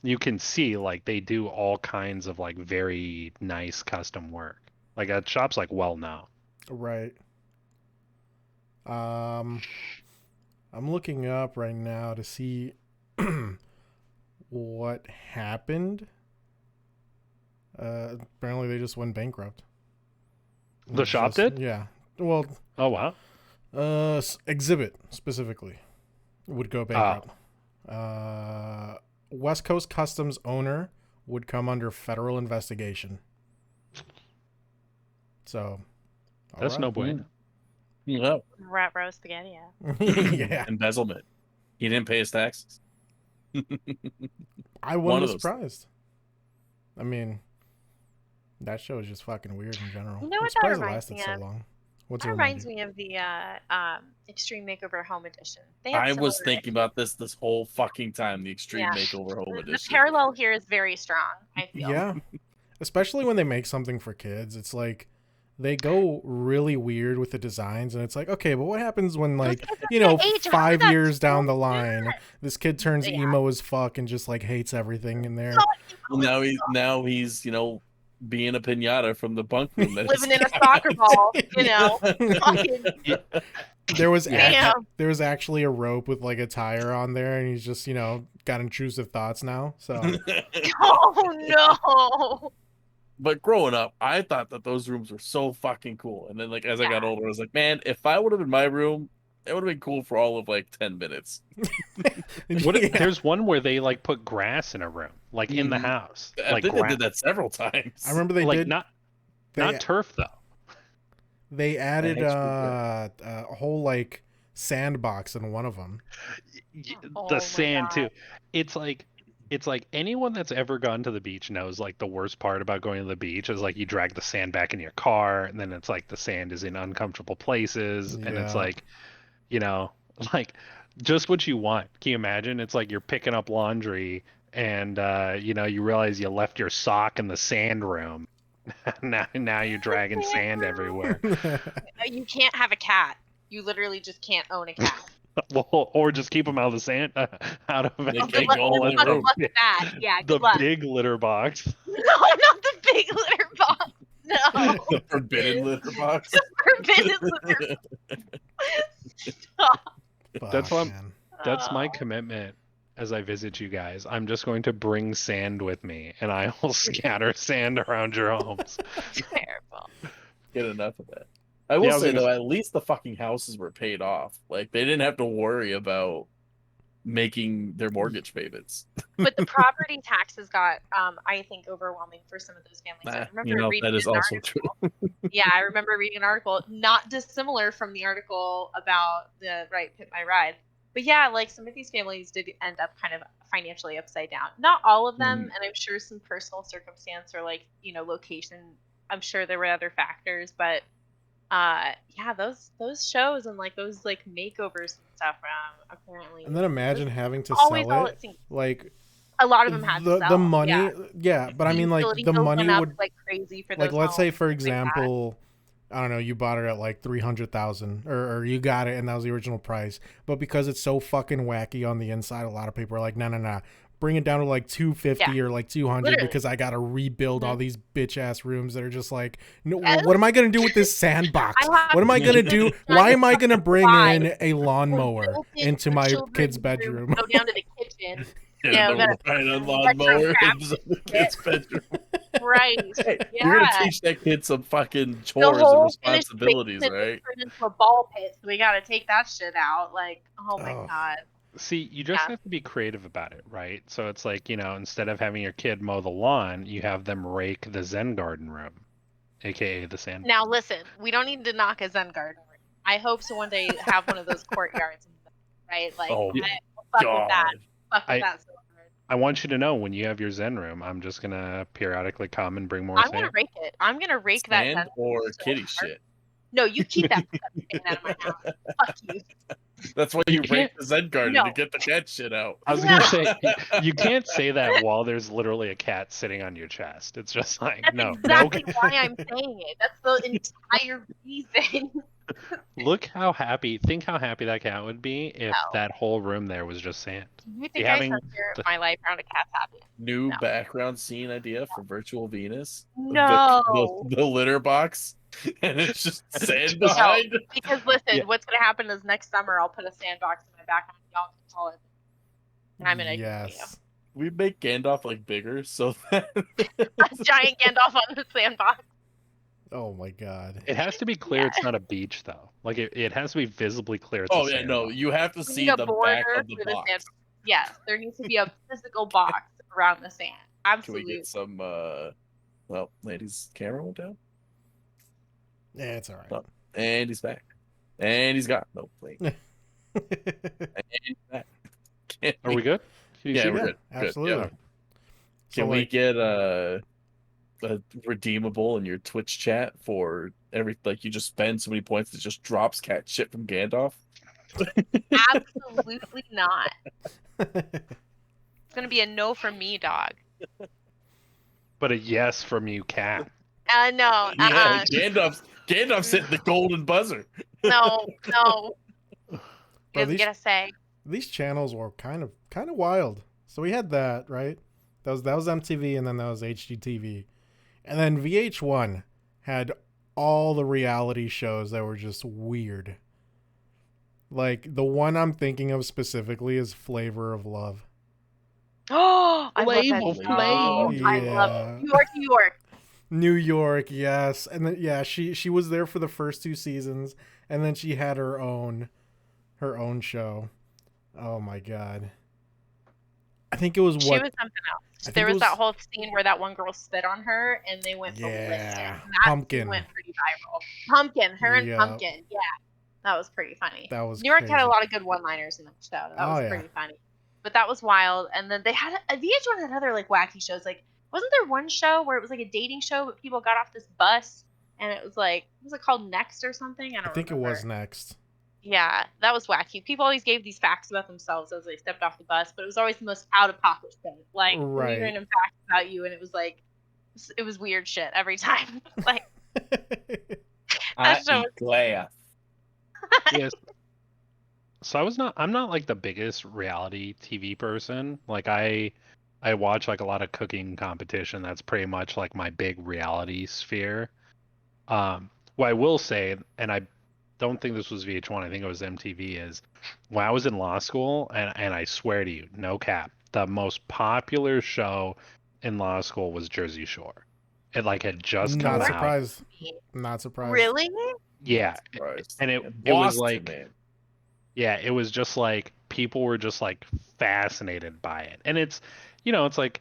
you can see like they do all kinds of like very nice custom work. Like that shop's like well known. Right. I'm looking up right now to see what happened. Apparently they just went bankrupt. The shop did? Yeah. Well, Oh wow. Exhibit specifically would go bankrupt. West Coast Customs owner would come under federal investigation. So, That's no bueno. No. Rat roast spaghetti. Yeah. Embezzlement. He didn't pay his taxes. I One wouldn't of be those surprised. I mean, that show is just fucking weird in general. You know I'm what that surprised it reminds lasted me so of? long. What's That it remind reminds you? me of the Extreme Makeover Home Edition. They had I was similar thinking about this whole fucking time. The Extreme Yeah. Makeover Home The Edition. parallel here is very strong, I feel. Yeah. Especially when they make something for kids. It's like they go really weird with the designs, and it's like, okay, but what happens when, like, kids you know, age out, 5 that's years down so the line, this kid turns Yeah. emo as fuck and just like hates everything in there. Well, now he's being a pinata from the bunk room that living in a soccer ball, fucking There was damn. there was actually a rope with like a tire on there, and he's just got intrusive thoughts now. So Oh no. But growing up, I thought that those rooms were so fucking cool. And then, like, as I got older, I was like, man, if I would have been my room, it would have been cool for all of like 10 minutes. There's one where they like put grass in a room, like in the house. I Like think they did that several times. I remember they like did. not They, turf though. They added That a whole like sandbox in one of them. Oh The my sand God. too. It's like anyone that's ever gone to the beach knows like the worst part about going to the beach is like you drag the sand back in your car, and then it's like the sand is in uncomfortable places, and it's Yeah. like, like just what you want. Can you imagine? It's like you're picking up laundry and you realize you left your sock in the sand room. now you're dragging sand everywhere. You can't have a cat. You literally just can't own a cat. Well, or just keep them out of the sand, out of They it. can't go in the room. That. Yeah, The good luck. big litter box. No, not the big litter box. No. The forbidden litter box. Forbidden litter. Stop. That's Fuck, why man. That's my Oh. commitment as I visit you guys. I'm just going to bring sand with me, and I will scatter sand around your homes. Terrible. Get enough of that. I will I was say gonna though, at least the fucking houses were paid off. Like they didn't have to worry about making their mortgage payments. But the property taxes got, I think, overwhelming for some of those families. I remember reading that is an also article. true. Yeah, I remember reading an article, not dissimilar from the article about the Right Pit My Ride. But yeah, like some of these families did end up kind of financially upside down. Not all of them, and I'm sure some personal circumstance or like, location. I'm sure there were other factors, but yeah, those shows and like those like makeovers and stuff apparently. And then imagine having to always sell all it. it seems. Like A lot of them had to sell. the money, yeah. but I mean, like Utility the bills money went up would like crazy for like those let's say homes for and things like that. example, I don't know, you bought it at like 300,000 or you got it and that was the original price, but because it's so fucking wacky on the inside, a lot of people are like, no, bring it down to like 250 or like 200 Literally. because I gotta rebuild all these bitch ass rooms that are just like, no, Yes. what am I gonna do with this sandbox? I have What am I gonna do? Why am I gonna bring in a lawnmower Built in into for my children's kid's room, bedroom? Go down to the kitchen. Yeah, gotta- right on lawnmower in the kid's bedroom. Right. Hey, Yeah. you're gonna teach that kid some fucking The chores and whole finished responsibilities, basement right? is turned into a ball pit, so we gotta take that shit out. Like, oh my Oh. god. See, you just Yeah. have to be creative about it, right? So it's like, instead of having your kid mow the lawn, you have them rake the Zen garden room, aka the sand. Now listen, we don't need to knock a Zen garden room. I hope to one day have one of those courtyards, right? Like, Oh, fuck with that. Fuck with that so hard. I want you to know when you have your Zen room, I'm just gonna periodically come and bring more I'm sand. gonna rake it. I'm gonna rake that Sand Zen or room so kitty hard. shit. No, you keep that fucking out of my house. Fuck you. That's why you can't- break the Zen garden No. to get the cat shit out. I was gonna say you can't say that while there's literally a cat sitting on your chest. It's just like That's no. exactly why I'm saying it. That's the entire reason. Think how happy that cat would be if No. that whole room there was just sand. You think You I having center the- my life around a cat's happy? New No. background scene idea for Virtual Venus. No. The litter box, and it's just sand No. behind. Because listen, Yeah. what's gonna happen is next summer I'll put a sandbox in my background. Y'all can call it. And I'm gonna Yes. We make Gandalf like bigger so that a giant Gandalf on the sandbox. Oh my god. It has to be clear it's not a beach though. Like it has to be visibly clear it's Oh a yeah, no, sandbox. you have to We see need a the border back of the for the box. sand. Yes, there needs to be a physical box around the sand. Can we Absolutely. get some well, ladies, camera went down. Yeah, it's all right. Oh. And he's back. And he's got no plate. And he's back. Are we good? Can you Yeah, see we're that? good. Absolutely. Good. Yeah. Can we get a redeemable in your Twitch chat for you just spend so many points that just drops cat shit from Gandalf? Absolutely not. It's gonna be a no from me, dog. But a yes from you, cat. No. Yeah, Gandalf's hitting the golden buzzer. No. He Bro, doesn't get a say. these channels were kind of wild. So we had that, right? That was MTV, and then that was HGTV. And then VH1 had all the reality shows that were just weird. Like, the one I'm thinking of specifically is Flavor of Love. Oh, I love that Flavor show. Flav. I love Yeah. it. New York. New York, yes. And then she was there for the first 2 seasons, and then she had her own show. Oh my god. I think it was She was something else. There was that whole scene where that one girl spit on her and they went ballistic. Yeah. That Pumpkin. went pretty viral. Pumpkin, her and Yep. Pumpkin. Yeah. That was pretty funny. That was New York had crazy. a lot of good one-liners in that show. That was pretty funny. But that was wild. And then they had VH1 had other like wacky shows. Like, wasn't there one show where it was like a dating show, but people got off this bus and it was like, was it called Next or something? I think it was Next. Yeah, that was wacky. People always gave these facts about themselves as they stepped off the bus, but it was always the most out of pocket thing. Like Right. random facts about you, and it was like, it was weird shit every time. Like, I eat glass. Yes. So I'm not like the biggest reality TV person. Like I watch like a lot of cooking competition. That's pretty much like my big reality sphere. What I will say, and I don't think this was VH1, I think it was MTV, is when I was in law school, and I swear to you, no cap, the most popular show in law school was Jersey Shore. It like had just come out. Not surprised. Really? Yeah. And it was like, man. Yeah, it was just like people were just like fascinated by it. And it's, it's like,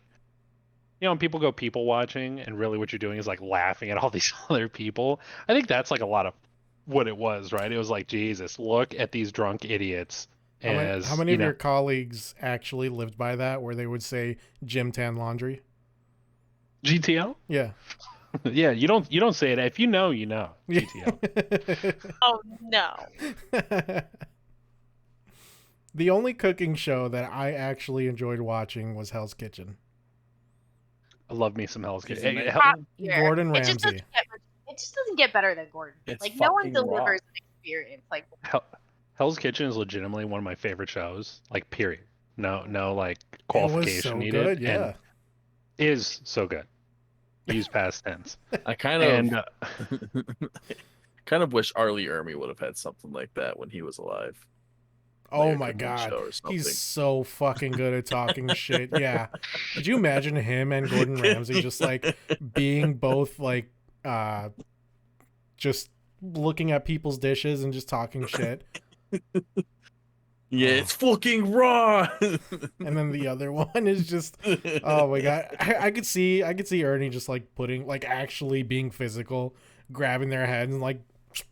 when people go people watching and really what you're doing is like laughing at all these other people. I think that's like a lot of what it was, right? It was like, Jesus, look at these drunk idiots. How many of your colleagues actually lived by that, where they would say gym tan laundry? GTL? Yeah. Yeah, you don't say it. If you know, you know. GTL. Oh no. The only cooking show that I actually enjoyed watching was Hell's Kitchen. I love me some Hell's Kitchen. Gordon Ramsay. It just doesn't get better than Gordon. It's like no one delivers raw. an experience like Hell's Kitchen is legitimately one of my favorite shows. Like period. No like qualification needed. Good, yeah. And is so good. Use past tense. I kind of wish Arlie Ermy would have had something like that when he was alive. Oh my god, he's so fucking good at talking shit. Yeah, could you imagine him and Gordon Ramsay just like being both like just looking at people's dishes and just talking shit? Yeah, it's fucking raw. And then the other one is just, oh my god, I could see Ernie just like putting, like actually being physical, grabbing their head and like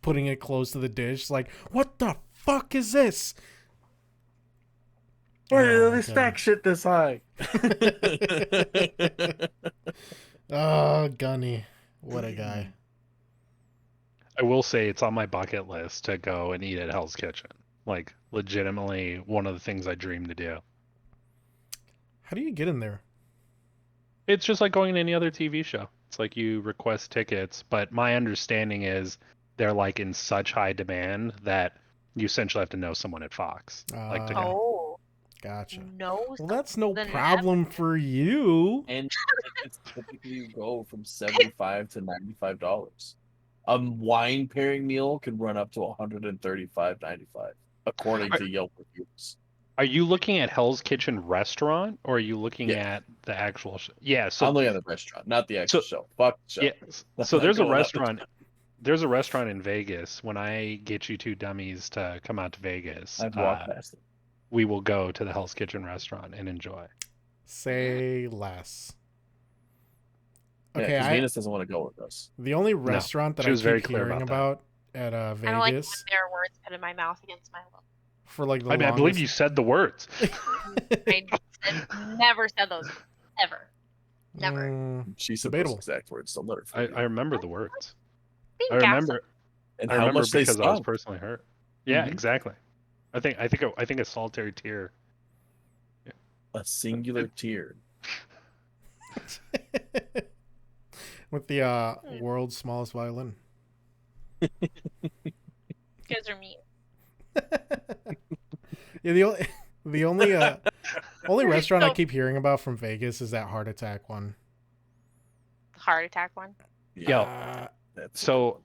putting it close to the dish, like, what the fuck is this? Why did they stack shit this high? Oh, Gunny, what a guy. I will say it's on my bucket list to go and eat at Hell's Kitchen. Like, legitimately one of the things I dream to do. How do you get in there? It's just like going to any other TV show. It's like you request tickets, but my understanding is they're like in such high demand that you essentially have to know someone at Fox. Like to go. Gotcha. No. Well, that's no problem for you. And it's typically go from $75 to $95. A wine pairing meal can run up to $135.95, according to Yelp reviews. Are you looking at Hell's Kitchen restaurant, or are you looking at the actual show? Yeah, so I'm looking at the restaurant, not the actual show. Fuck the show. Yeah, so there's a restaurant. There's a restaurant in Vegas. When I get you two dummies to come out to Vegas, I've walked past it. We will go to the Hell's Kitchen restaurant and enjoy. Say less. Okay, because Venus doesn't want to go with us. The only restaurant that I keep hearing about at Vegas. I don't like when their words put in my mouth against my will. For like the I believe you said the words. Never said those words. Ever. Never. She said those exact words. So let her I remember the words. Being I remember. And I how remember much they because I was stunk. personally hurt. Yeah, exactly. I think a solitary tear. A singular tear. with the world's smallest violin. You guys are mean. Yeah, the only restaurant I So- keep hearing about from Vegas is that Heart Attack one. Heart attack one. Yo, That's so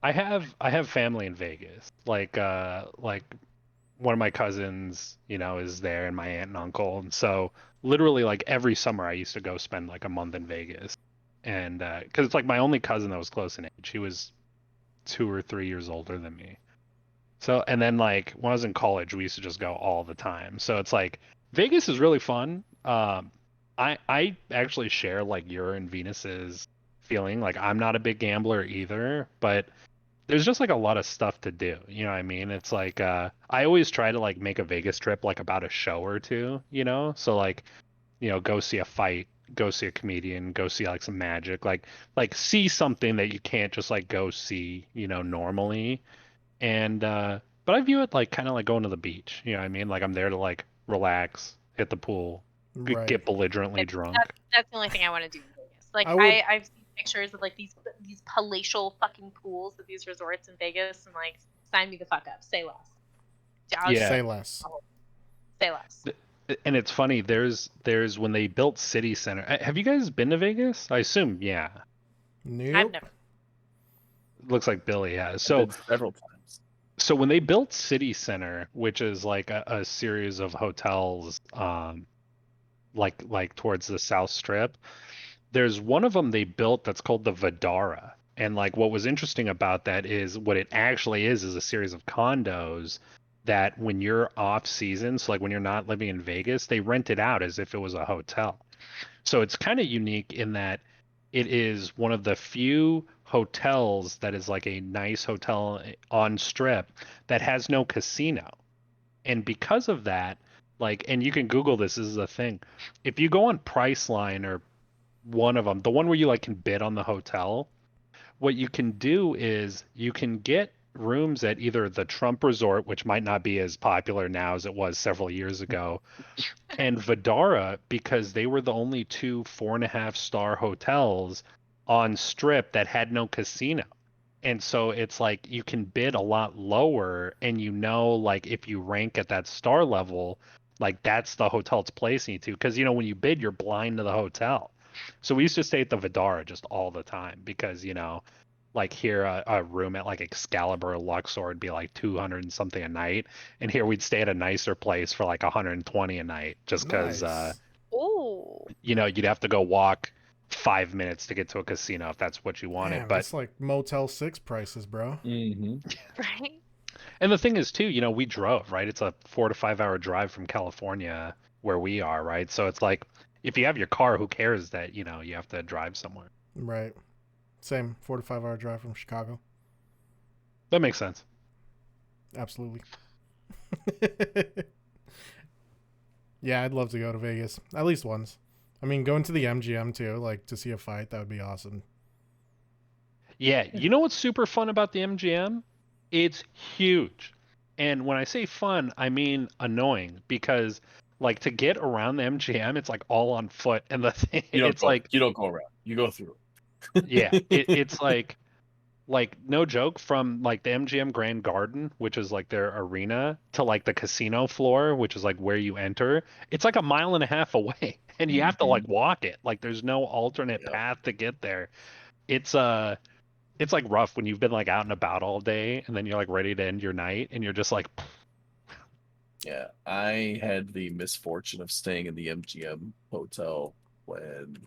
I have family in Vegas. Like one of my cousins, is there, and my aunt and uncle. And so literally like every summer I used to go spend like a month in Vegas. And because it's like my only cousin that was close in age. He was 2 or 3 years older than me. So, and then like when I was in college, we used to just go all the time. So it's like Vegas is really fun. I actually share like your and Venus's feeling. Like I'm not a big gambler either, but there's just like a lot of stuff to do. You know what I mean? It's like I always try to like make a Vegas trip like about a show or two, So like, go see a fight, go see a comedian, go see like some magic, like see something that you can't just like go see, normally. And but I view it like kind of like going to the beach. You know what I mean? Like I'm there to like relax, hit the pool, Right. get belligerently drunk. That's the only thing I want to do in Vegas. Like I would- I've seen pictures of like these palatial fucking pools at these resorts in Vegas, and like sign me the fuck up. Say less. I'll Yeah. Say less. Say less. And it's funny, there's when they built City Center. Have you guys been to Vegas? I assume, yeah. Nope. I've never. Looks like Billy has. so So several times. so when they built City Center, which is like a series of hotels, like towards the South Strip, there's one of them they built that's called the Vidara. And like what was interesting about that is what it actually is a series of condos that when you're off season, so like when you're not living in Vegas, they rent it out as if it was a hotel. So it's kind of unique in that it is one of the few hotels that is like a nice hotel on Strip that has no casino. And because of that, like, and you can Google this is a thing. If you go on Priceline or one of them, the one where you like can bid on the hotel, what you can do is you can get rooms at either the Trump Resort, which might not be as popular now as it was several years ago, and Vidara, because they were the only two 4.5-star hotels on Strip that had no casino. And so it's like you can bid a lot lower, and like if you rank at that star level, like that's the hotel it's placing you to. Because when you bid, you're blind to the hotel. So we used to stay at the Vidara just all the time because like here a room at like Excalibur or Luxor would be like 200 and something a night, and here we'd stay at a nicer place for like 120 a night just because Nice. Ooh. you'd have to go walk 5 minutes to get to a casino if that's what you wanted. Damn, But that's like Motel 6 prices, bro. Mm-hmm. Right. and the thing is too, we drove, right? It's a 4 to 5 hour drive from California where we are, right? So it's like if you have your car, who cares that you have to drive somewhere? Right. Same 4 to 5 hour drive from Chicago. That makes sense. Absolutely. Yeah, I'd love to go to Vegas at least once. I mean, going to the MGM too, like to see a fight, that would be awesome. Yeah, you know what's super fun about the MGM? It's huge. And when I say fun, I mean annoying because like to get around the MGM, it's like all on foot and the thing it's like you don't go around. You go through. yeah, it's like no joke from like the MGM Grand Garden, which is like their arena, to like the casino floor, which is like where you enter. It's like a mile and a half away and you have to like walk it. Like there's no alternate path to get there. It's like rough when you've been like out and about all day and then you're like ready to end your night and you're just like Yeah, I had the misfortune of staying in the MGM hotel when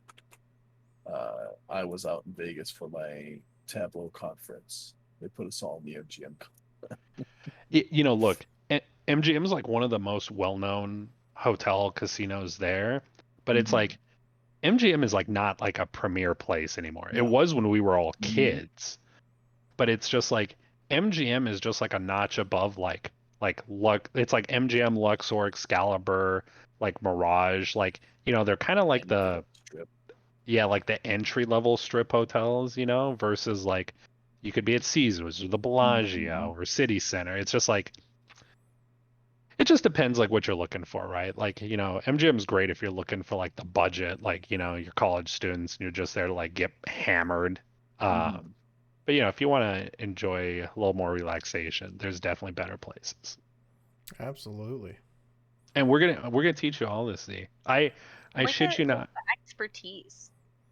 I was out in Vegas for my Tableau conference. They put us all in the MGM. look, MGM is like one of the most well-known hotel casinos there, but it's like MGM is like not like a premier place anymore. It was when we were all kids, but it's just like MGM is just like a notch above like it's like MGM, Luxor, Excalibur, like Mirage, like they're kind of like the like the entry level strip hotels, versus like you could be at Caesars or the Bellagio or City Center. It's just like It just depends like what you're looking for, right? Like, MGM's great if you're looking for like the budget, like, you're college students and you're just there to like get hammered. But if you want to enjoy a little more relaxation, there's definitely better places. Absolutely. And we're gonna teach you all this, Z. I shit you not. Expertise.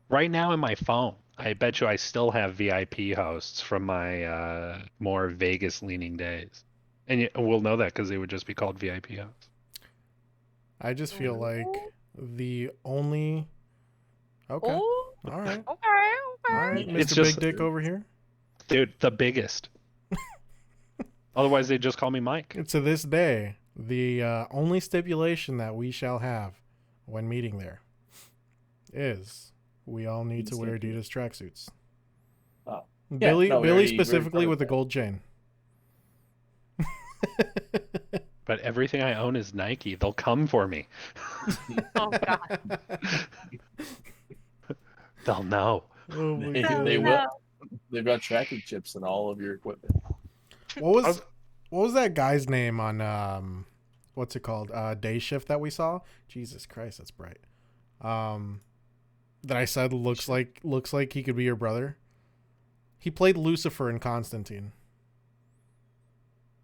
Right now in my phone, I bet you I still have VIP hosts from my more Vegas leaning days. And we'll know that because they would just be called VIP hosts. I just feel like the only. Okay. Oh, All right. okay. All right, Mr. It's just- Big Dick over here. Dude, the biggest. Otherwise, they just call me Mike. To this day, the only stipulation that we shall have when meeting there is we all need to wear Adidas tracksuits. Oh. Billy we already specifically covered with the that. gold chain. But everything I own is Nike. They'll come for me. Oh god. They'll know. Oh my They God. will. They've got tracking chips in all of your equipment. What was that guy's name on what's it called? Day Shift that we saw? Jesus Christ, that's bright. That I said looks like he could be your brother. He played Lucifer in Constantine.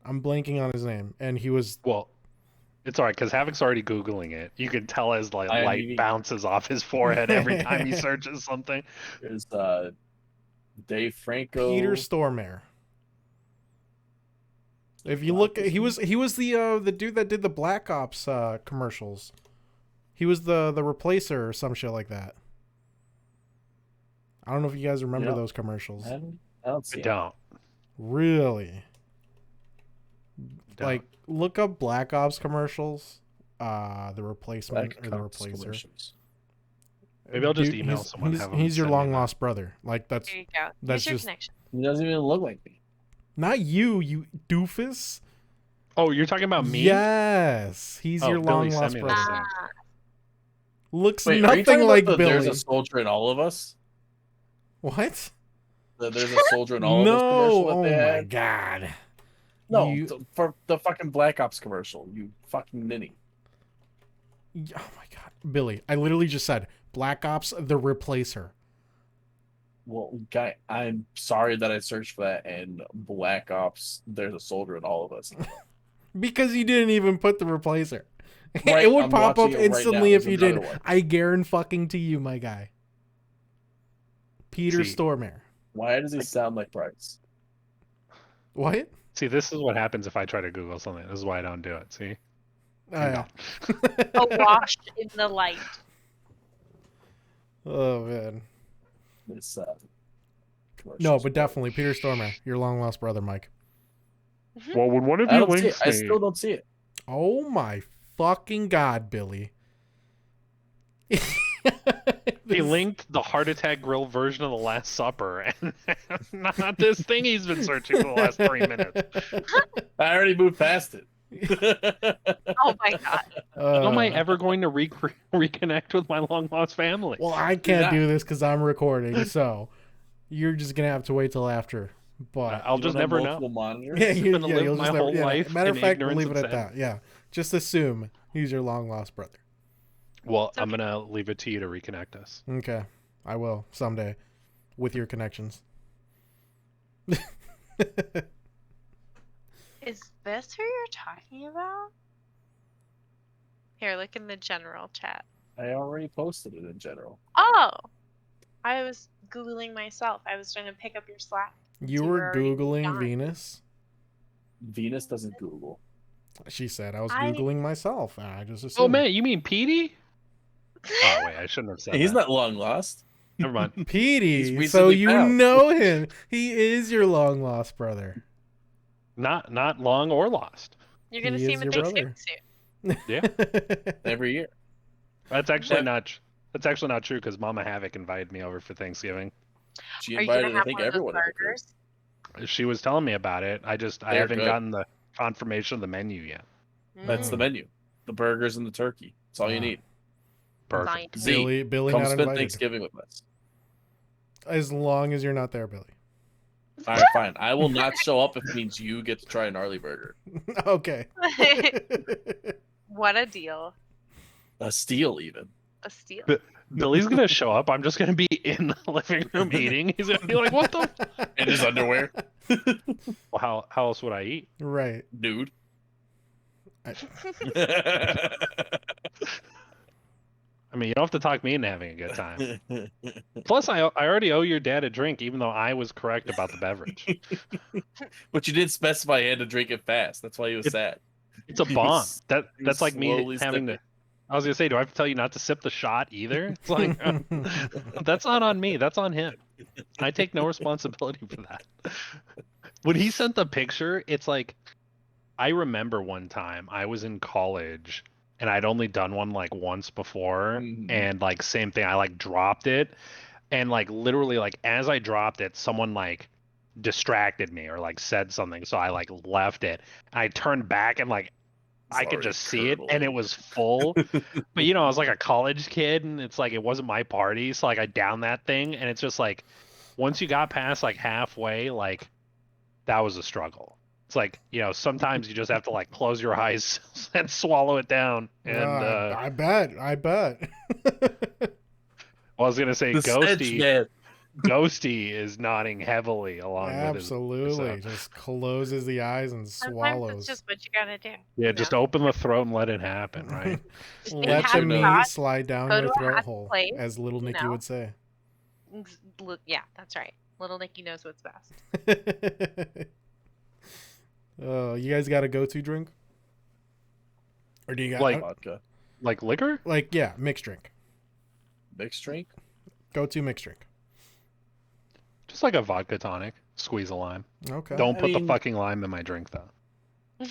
I'm blanking on his name, and he was Well, it's all right because Havoc's already Googling it. You can tell his light bounces off his forehead every time he searches something. There's Dave Franco. Peter Stormare. If you look, he was the dude that did the Black Ops commercials. He was the replacer or some shit like that. I don't know if you guys remember those commercials. I don't see I it. don't. Really? Don't. Like, look up Black Ops commercials. The replacement Black or the Ops replacer. commercials. Maybe I'll just Dude, email someone. Have them he's your send me long that. lost brother. Like that's There you go. That's Use your just- connection. He doesn't even look like me. not you doofus. Oh, you're talking about me? Yes, he's Oh, your Billy, long send lost me brother. this thing. Looks Wait, are you nothing talking like about Billy. There's a soldier in all of us. What? There's a soldier in all of us No! commercial that Oh they my had. god. No, You- for the fucking Black Ops commercial. You fucking ninny. Oh my god, Billy! I literally just said Black Ops: The Replacer. Well, guy, I'm sorry that I searched for that. And Black Ops, there's a soldier in all of us. Because you didn't even put the replacer. Right, It would I'm pop up watching it right now. instantly if There's you did. another one. I guarantee fucking to you, my guy. Peter See. Stormare. Why does he sound like Bryce? What? See, this is what happens if I try to Google something. This is why I don't do it. See? Yeah. Awash in the light. Oh man. This No, commercial's but definitely Peter Stormare, your long lost brother, Mike. Well, when one of I you don't see it. links I me, still don't see it. Oh my fucking god, Billy. he linked the heart attack grill version of the Last Supper, and not this thing he's been searching for the last 3 minutes. I already moved past it. Oh my god. How am I ever going to reconnect with my long lost family? Well, I can't not. do this because I'm recording, so you're just gonna have to wait till after. But I'll You just don't have never multiple know. monitors? yeah, I'm gonna live you'll my just never, whole life Matter of in fact, we'll ignorance leave it and at that. Yeah, just assume he's your long lost brother. Well, It's I'm okay. gonna leave it to you to reconnect us. Okay, I will someday with your connections. Is this who you're talking about? Here, look in the general chat. I already posted it in general. Oh! I was Googling myself. I was trying to pick up your Slack. You So were we're already Googling done. Venus? Venus doesn't Google. She said I was I- Googling myself. I just Oh assumed. man, you mean Petey? Oh wait, I shouldn't have said He's that. not long lost. Never mind. Petey, He's so recently you found. know him. He is your long lost brother. Not long or lost. You're gonna He see is him at your Thanksgiving brother. soon. Yeah. Every year. That's actually What? not. That's actually not true because Mama Havoc invited me over for Thanksgiving. She Are you gonna invited, I have think, one of those everyone. over. burgers? She was telling me about it. I They're haven't good. gotten the confirmation of the menu yet. That's the Mm. menu. The burgers and the turkey. That's all you Ah. need. Perfect. Z, Billy come not spend invited. Thanksgiving with us. As long as you're not there, Billy. All right, fine. I will not show up if it means you get to try a gnarly burger. Okay. What a deal. A steal, even. A steal. Billy's gonna show up. I'm just gonna be in the living room eating. He's gonna be like, "What the?" In his underwear. Well, how else would I eat? Right. Dude. I mean, you don't have to talk me into having a good time. Plus, I already owe your dad a drink, even though I was correct about the beverage. But you did specify he had to drink it fast. That's why he was sad. It's a bomb. He That's was like me slowly having sipping. to. I was gonna say, do I have to tell you not to sip the shot either? It's like that's not on me. That's on him. I take no responsibility for that. When he sent the picture, it's like I remember one time I was in college and I'd only done one like once before, and like same thing. I like dropped it, and like literally like as I dropped it, someone like distracted me or like said something, so I like left it. I turned back and like I could just see it, and it was full. But you know, I was like a college kid, and it's like it wasn't my party, so like I downed that thing, and it's just like once you got past like halfway, like that was a struggle. It's like, you know, sometimes you just have to like close your eyes and swallow it down. And I bet. I was gonna say The stench, Ghosty. man. Ghosty is nodding heavily along Absolutely. with his. Just closes the eyes and Sometimes swallows. it's just what you gotta do. Yeah, you just know? open the throat and let it happen, right? Just Let have the it meat hot, slide down go your to a throat hot hole, place, as little you Nicky know. would say. Yeah, that's right. Little Nicky knows what's best. You guys got a go-to drink? Or do you got Like- Vodka. Like liquor? like yeah, mixed drink? Mixed drink? Go-to mixed drink. Just like a vodka tonic. Squeeze a lime. Okay. Don't I put the mean- fucking lime in my drink though.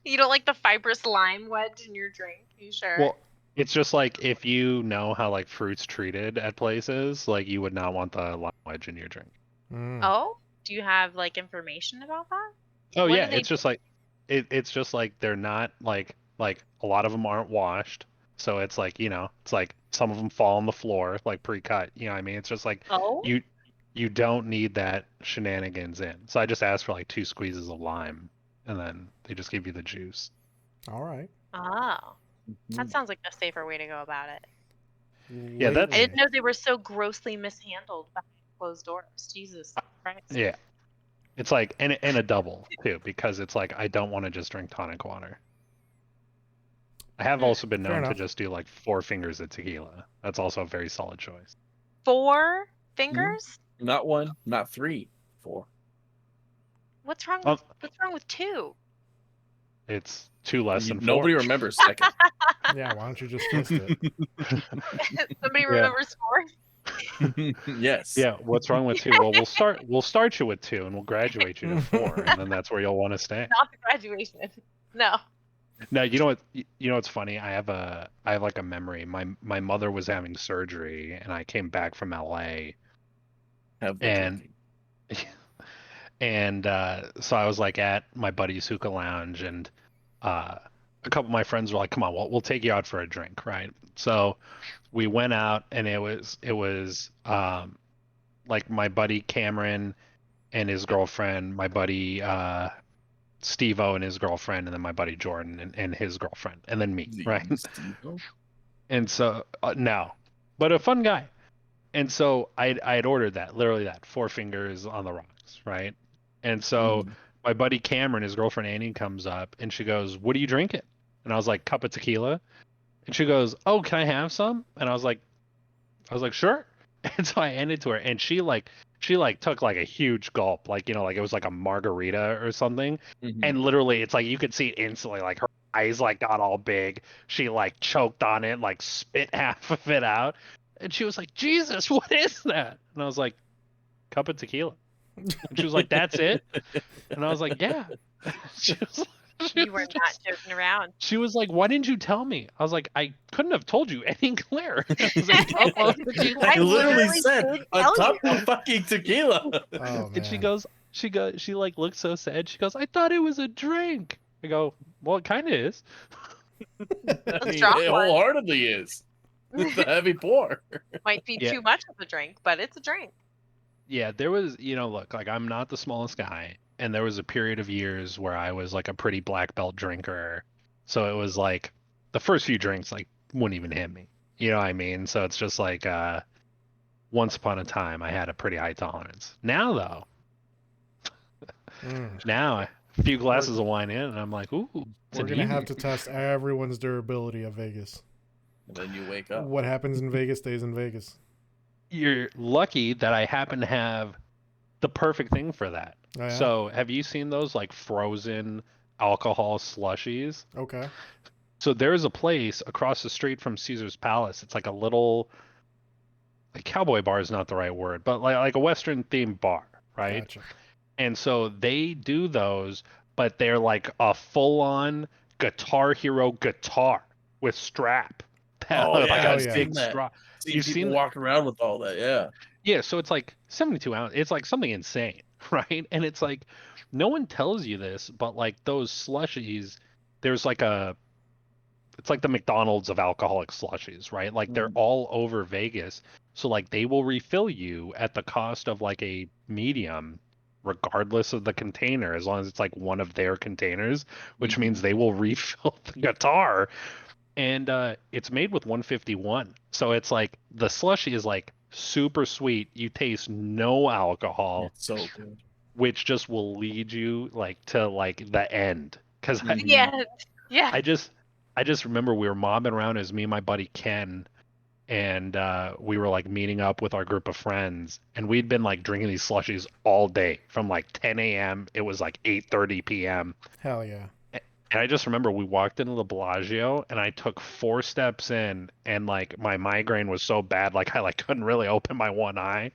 You don't like the fibrous lime wedge in your drink? You sure? Well, it's just like if you know how like fruit's treated at places, like you would not want the lime wedge in your drink. Mm. Oh, do you have like information about that? Oh What yeah, do they it's just like it's just like they're not like a lot of them aren't washed. So it's like, you know, it's like some of them fall on the floor like pre-cut, you know what I mean? It's just like Oh, you don't need that shenanigans in. So I just asked for like 2 squeezes of lime, and then they just give you the juice. All right. oh, that sounds like a safer way to go about it. Yeah, that's- I didn't know they were so grossly mishandled behind closed doors. Jesus Christ. Yeah. It's like and a double too, because it's like I don't want to just drink tonic water. I have also been Fair known to enough. just do like 4 fingers of tequila. That's also a very solid choice. 4 fingers? Not 1, not 3, 4. What's wrong Um, with 2? It's 2 less than 4. Nobody remembers second. Yeah, why don't you just twist it? Somebody Yeah. remembers 4? Yes. Yeah, what's wrong with 2? Well, we'll start you with 2 and we'll graduate you to 4, and then that's where you'll want to stay. Not the graduation. No. No, you know what? You know what's funny? I have like a memory. My mother was having surgery, and I came back from LA, Have the and drinking. and so I was like at my buddy's hookah lounge, and a couple of my friends were like, "Come on, we'll take you out for a drink, right?" So we went out, and it was like my buddy Cameron and his girlfriend, my buddy Steve-O and his girlfriend, and then my buddy Jordan and his girlfriend, and then me, right? Steve-O? And so no, but a fun guy. And so I had ordered that, literally that 4 fingers on the rocks, right? And so my buddy Cameron, his girlfriend Annie, comes up and she goes, "What are you drinking?" And I was like, "Cup of tequila." And she goes, "Oh, can I have some?" And I was like, "Sure." And so I handed it to her, and she took like a huge gulp, like, you know, like it was like a margarita or something. And literally it's like you could see it instantly, like her eyes like got all big. She like choked on it, like spit half of it out. And she was like, "Jesus, what is that?" And I was like, "Cup of tequila." And she was like, "That's it?" And I was like, "Yeah." She was You were not joking around. She was like, "Why didn't you tell me?" I was like, "I couldn't have told you any clearer." I was like, "Cup of tequila." I You literally literally said did a tell cup you. of fucking tequila. Oh man. And she like looked so sad. She goes, "I thought it was a drink." I go, "Well, it kind of is." I mean, strong it one. wholeheartedly is. It's a heavy pour. Might be Yeah. too much of a drink, but it's a drink. Yeah, there was, look, like I'm not the smallest guy, and there was a period of years where I was like a pretty black belt drinker. So it was like the first few drinks like wouldn't even hit me. You know what I mean? So it's just like once upon a time I had a pretty high tolerance. Now though, Mm. now a few glasses of wine in and I'm like, ooh, it's We're an gonna have evening. to test everyone's durability of Vegas. And then you wake up. What happens in Vegas stays in Vegas. You're lucky that I happen to have the perfect thing for that. Oh, yeah? So have you seen those like frozen alcohol slushies? Okay. So there's a place across the street from Caesar's Palace. It's like a little like cowboy bar is not the right word, but like a Western themed bar, right? Gotcha. And so they do those, but they're like a full on Guitar Hero guitar with strap. Oh Like yeah, Oh, a I've yeah. seen big that. straw. Seen You've people seen walking around with all that. Yeah. Yeah, so it's like 72 ounce. It's like something insane, right? And it's like no one tells you this, but like those slushies, there's like it's like the McDonald's of alcoholic slushies, right? Like they're all over Vegas. So like they will refill you at the cost of like a medium, regardless of the container, as long as it's like one of their containers, which means they will refill the guitar. And it's made with 151. So it's like the slushy is like super sweet. You taste no alcohol, It's so good. which just will lead you like to like the end. Because Yeah. Yeah. I just remember we were mobbing around as me and my buddy Ken, and we were like meeting up with our group of friends, and we'd been like drinking these slushies all day from like 10 a.m. It was like 8:30 p.m. Hell yeah. And I just remember we walked into the Bellagio, and I took 4 steps in, and like my migraine was so bad, like I like couldn't really open my one eye.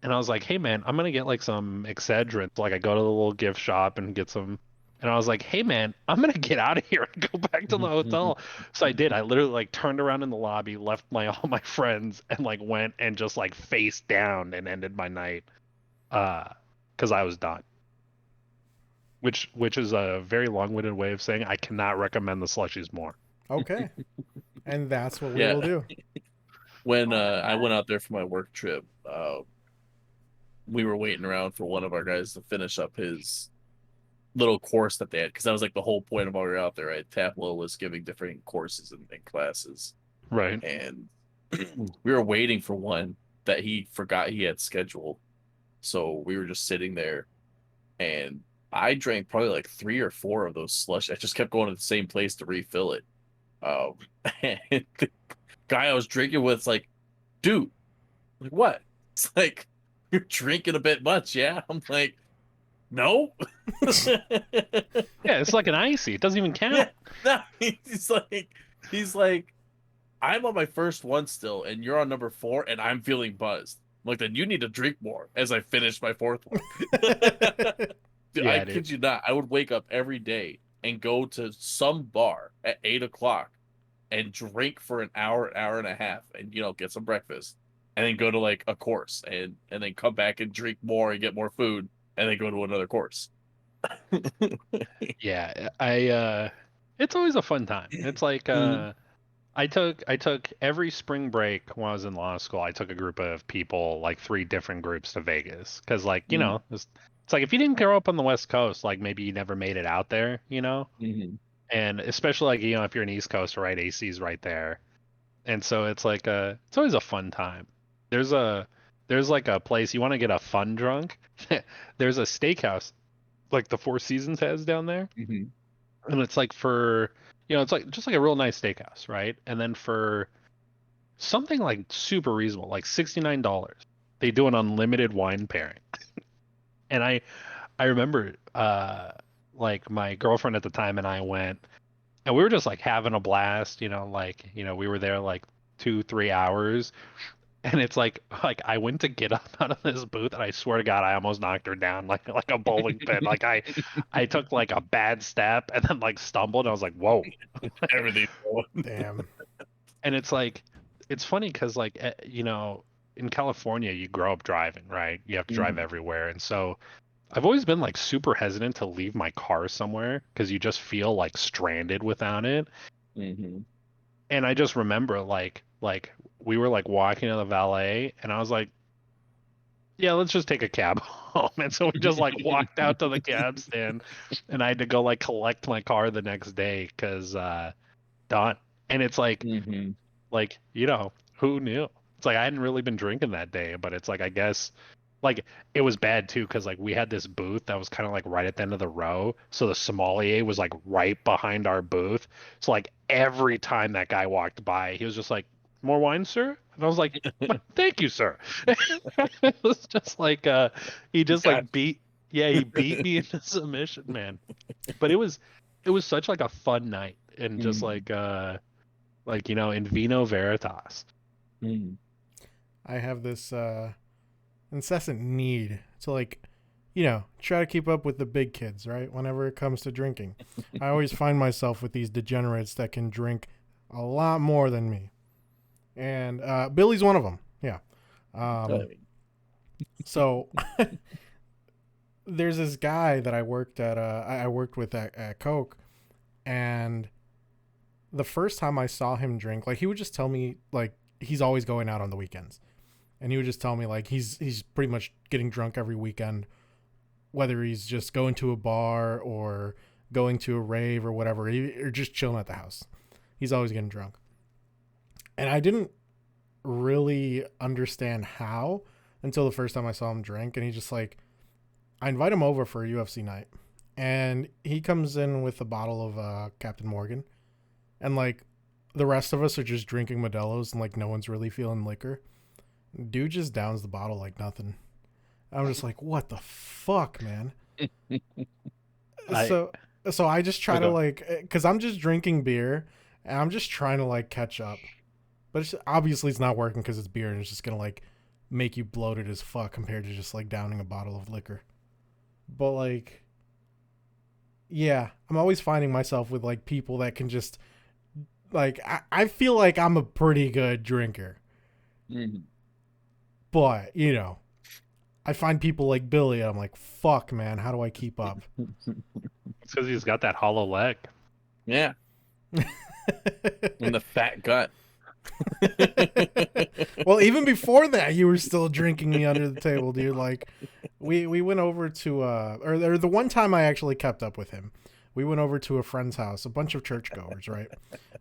And I was like, "Hey man, I'm gonna get like some Excedrin." So, like I go to the little gift shop and get some. And I was like, "Hey man, I'm gonna get out of here and go back to the hotel." So I did. I literally like turned around in the lobby, left my all my friends, and like went and just like face down and ended my night, because I was done. Which is a very long-winded way of saying I cannot recommend the slushies more. Okay. And that's what we Yeah. will do. When I went out there for my work trip, we were waiting around for one of our guys to finish up his little course that they had, because that was like the whole point of all we were out there, right? Taplo was giving different courses and classes, Right. and we were waiting for one that he forgot he had scheduled. So we were just sitting there, and I drank probably like 3 or 4 of those slush. I just kept going to the same place to refill it. And the guy I was drinking with, like, dude, like what? It's like, you're drinking a bit much, yeah? I'm like, no. Yeah, it's like an icy. It doesn't even count. No, he's like, I'm on my first one still, and you're on number 4, and I'm feeling buzzed. I'm like, then you need to drink more as I finish my 4th one. Dude, I kid you not. I would wake up every day and go to some bar at 8 o'clock and drink for an hour and a half, and get some breakfast, and then go to like a course, and then come back and drink more and get more food, and then go to another course. Yeah, it's always a fun time. It's like I took every spring break when I was in law school. I took a group of people, like 3 different groups to Vegas, because like it's like if you didn't grow up on the West Coast, like maybe you never made it out there, and especially like if you're an East Coaster, right? AC's right there, and so it's like it's always a fun time. There's like a place you want to get a fun drunk. There's a steakhouse like the Four Seasons has down there, and it's like it's like just like a real nice steakhouse, right? And then for something like super reasonable, like $69, they do an unlimited wine pairing. And I remember like my girlfriend at the time and I went, and we were just like having a blast, we were there like 2-3 hours. And it's like I went to get up out of this booth, and I swear to God, I almost knocked her down like a bowling pin. Like I took like a bad step and then like stumbled. And I was like, whoa, Everything. Damn. And it's like it's funny because like in California you grow up driving, right? You have to drive everywhere, and so I've always been like super hesitant to leave my car somewhere because you just feel like stranded without it. And I just remember like we were like walking to the valet, and I was like, yeah, let's just take a cab home. And so we just like walked out to the cab stand, and I had to go like collect my car the next day because done. And it's like, who knew? It's like I hadn't really been drinking that day, but it's like I guess like it was bad too because like we had this booth that was kind of like right at the end of the row, so the sommelier was like right behind our booth. So like every time that guy walked by, he was just like, "More wine, sir?" And I was like, "Thank you, sir." It was just like he just like he beat me into submission, man. But it was such like a fun night and just like in vino veritas. I have this incessant need to like, try to keep up with the big kids, right? Whenever it comes to drinking, I always find myself with these degenerates that can drink a lot more than me, and Billy's one of them. Yeah. So there's this guy that I worked with at Coke, and the first time I saw him drink, like he would just tell me like he's always going out on the weekends. And he would just tell me like he's pretty much getting drunk every weekend, whether he's just going to a bar or going to a rave or whatever, or just chilling at the house. He's always getting drunk. And I didn't really understand how until the first time I saw him drink. And he just like, I invite him over for a UFC night, and he comes in with a bottle of Captain Morgan, and like the rest of us are just drinking Modelo's, and like no one's really feeling liquor. Dude just downs the bottle like nothing. I'm just like, what the fuck, man? So I just try to like, because I'm just drinking beer, and I'm just trying to like catch up. But obviously it's not working because it's beer, and it's just going to like make you bloated as fuck compared to just like downing a bottle of liquor. But like, yeah, I'm always finding myself with like people that can just like, I feel like I'm a pretty good drinker. But, I find people like Billy, and I'm like, fuck, man, how do I keep up? It's because he's got that hollow leg. Yeah. And the fat gut. Well, even before that, you were still drinking me under the table, dude. Like, we went over to, or the one time I actually kept up with him, we went over to a friend's house, a bunch of churchgoers, right?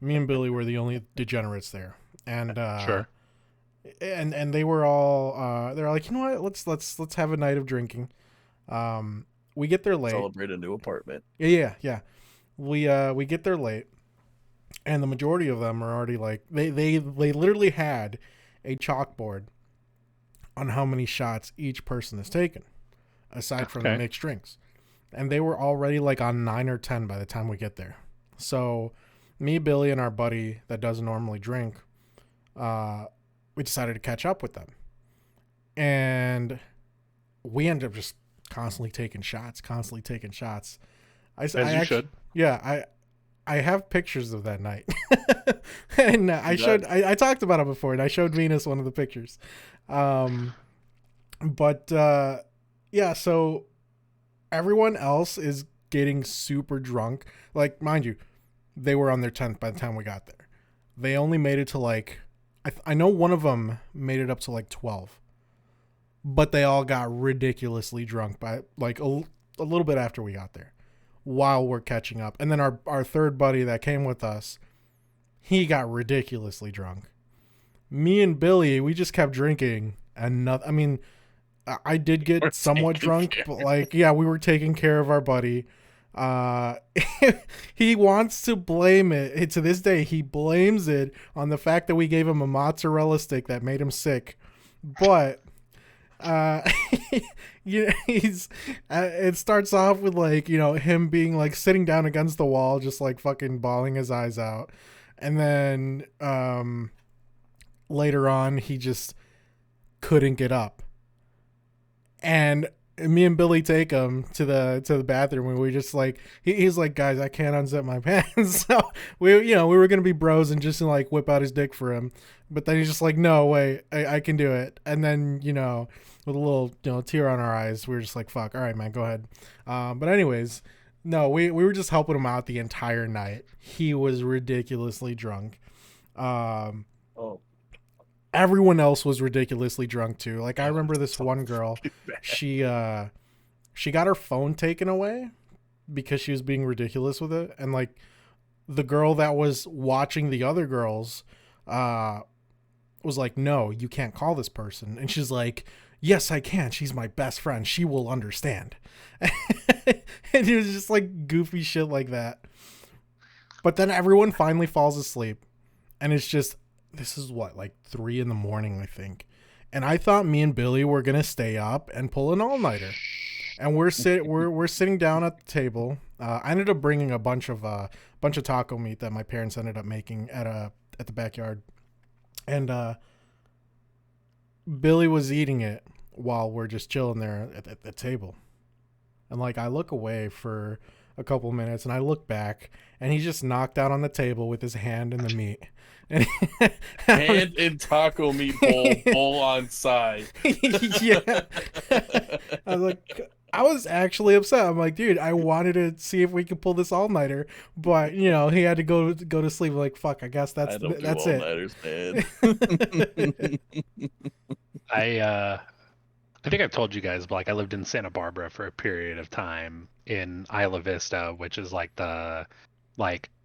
Me and Billy were the only degenerates there. And, Sure. And they were all they're like, you know what, let's have a night of drinking. We get there late. Celebrate a new apartment. Yeah. We get there late, and the majority of them are already like they literally had a chalkboard on how many shots each person has taken, aside from the mixed drinks, and they were already like on 9 or 10 by the time we get there. So me, Billy, and our buddy that doesn't normally drink, we decided to catch up with them, and we ended up just constantly taking shots. As you should. Yeah, I have pictures of that night, and I talked about it before, and I showed Venus one of the pictures. But yeah, so everyone else is getting super drunk. Like, mind you, they were on their 10th by the time we got there. They only made it to like, I know one of them made it up to like 12, but they all got ridiculously drunk by like a little bit after we got there while we're catching up. And then our third buddy that came with us, he got ridiculously drunk. Me and Billy, we just kept drinking, and I mean, I did get somewhat drunk, but like, yeah, we were taking care of our buddy. He wants to blame it. To this day, he blames it on the fact that we gave him a mozzarella stick that made him sick. But he's it starts off with like, him being like sitting down against the wall, just like fucking bawling his eyes out, and then later on he just couldn't get up, and me and Billy take him to the bathroom, and we just like, he's like, guys, I can't unzip my pants. So we were gonna be bros and just like whip out his dick for him, but then he's just like, no, wait, I can do it. And then with a little tear on our eyes, we were just like, fuck, all right, man, go ahead. But anyways, no, we were just helping him out the entire night. He was ridiculously drunk. everyone else was ridiculously drunk too. Like I remember this one girl, she got her phone taken away because she was being ridiculous with it, and like the girl that was watching the other girls was like, no, you can't call this person. And she's like, yes, I can. She's my best friend. She will understand. And it was just like goofy shit like that. But then everyone finally falls asleep. And it's just, this is what, like 3 a.m, I think. And I thought me and Billy were going to stay up and pull an all-nighter. And we're sitting down at the table. I ended up bringing a bunch of taco meat that my parents ended up making at the backyard. And Billy was eating it while we're just chilling there at the table. And like I look away for a couple minutes and I look back and he's just knocked out on the table with his hand in the meat. And hand in taco meat bowl on side. Yeah. I was actually upset. I'm like, dude, I wanted to see if we could pull this all-nighter, but he had to go to sleep. Like, fuck, I guess that's it. Man. I think I've told you guys, but like I lived in Santa Barbara for a period of time in Isla Vista, which is like the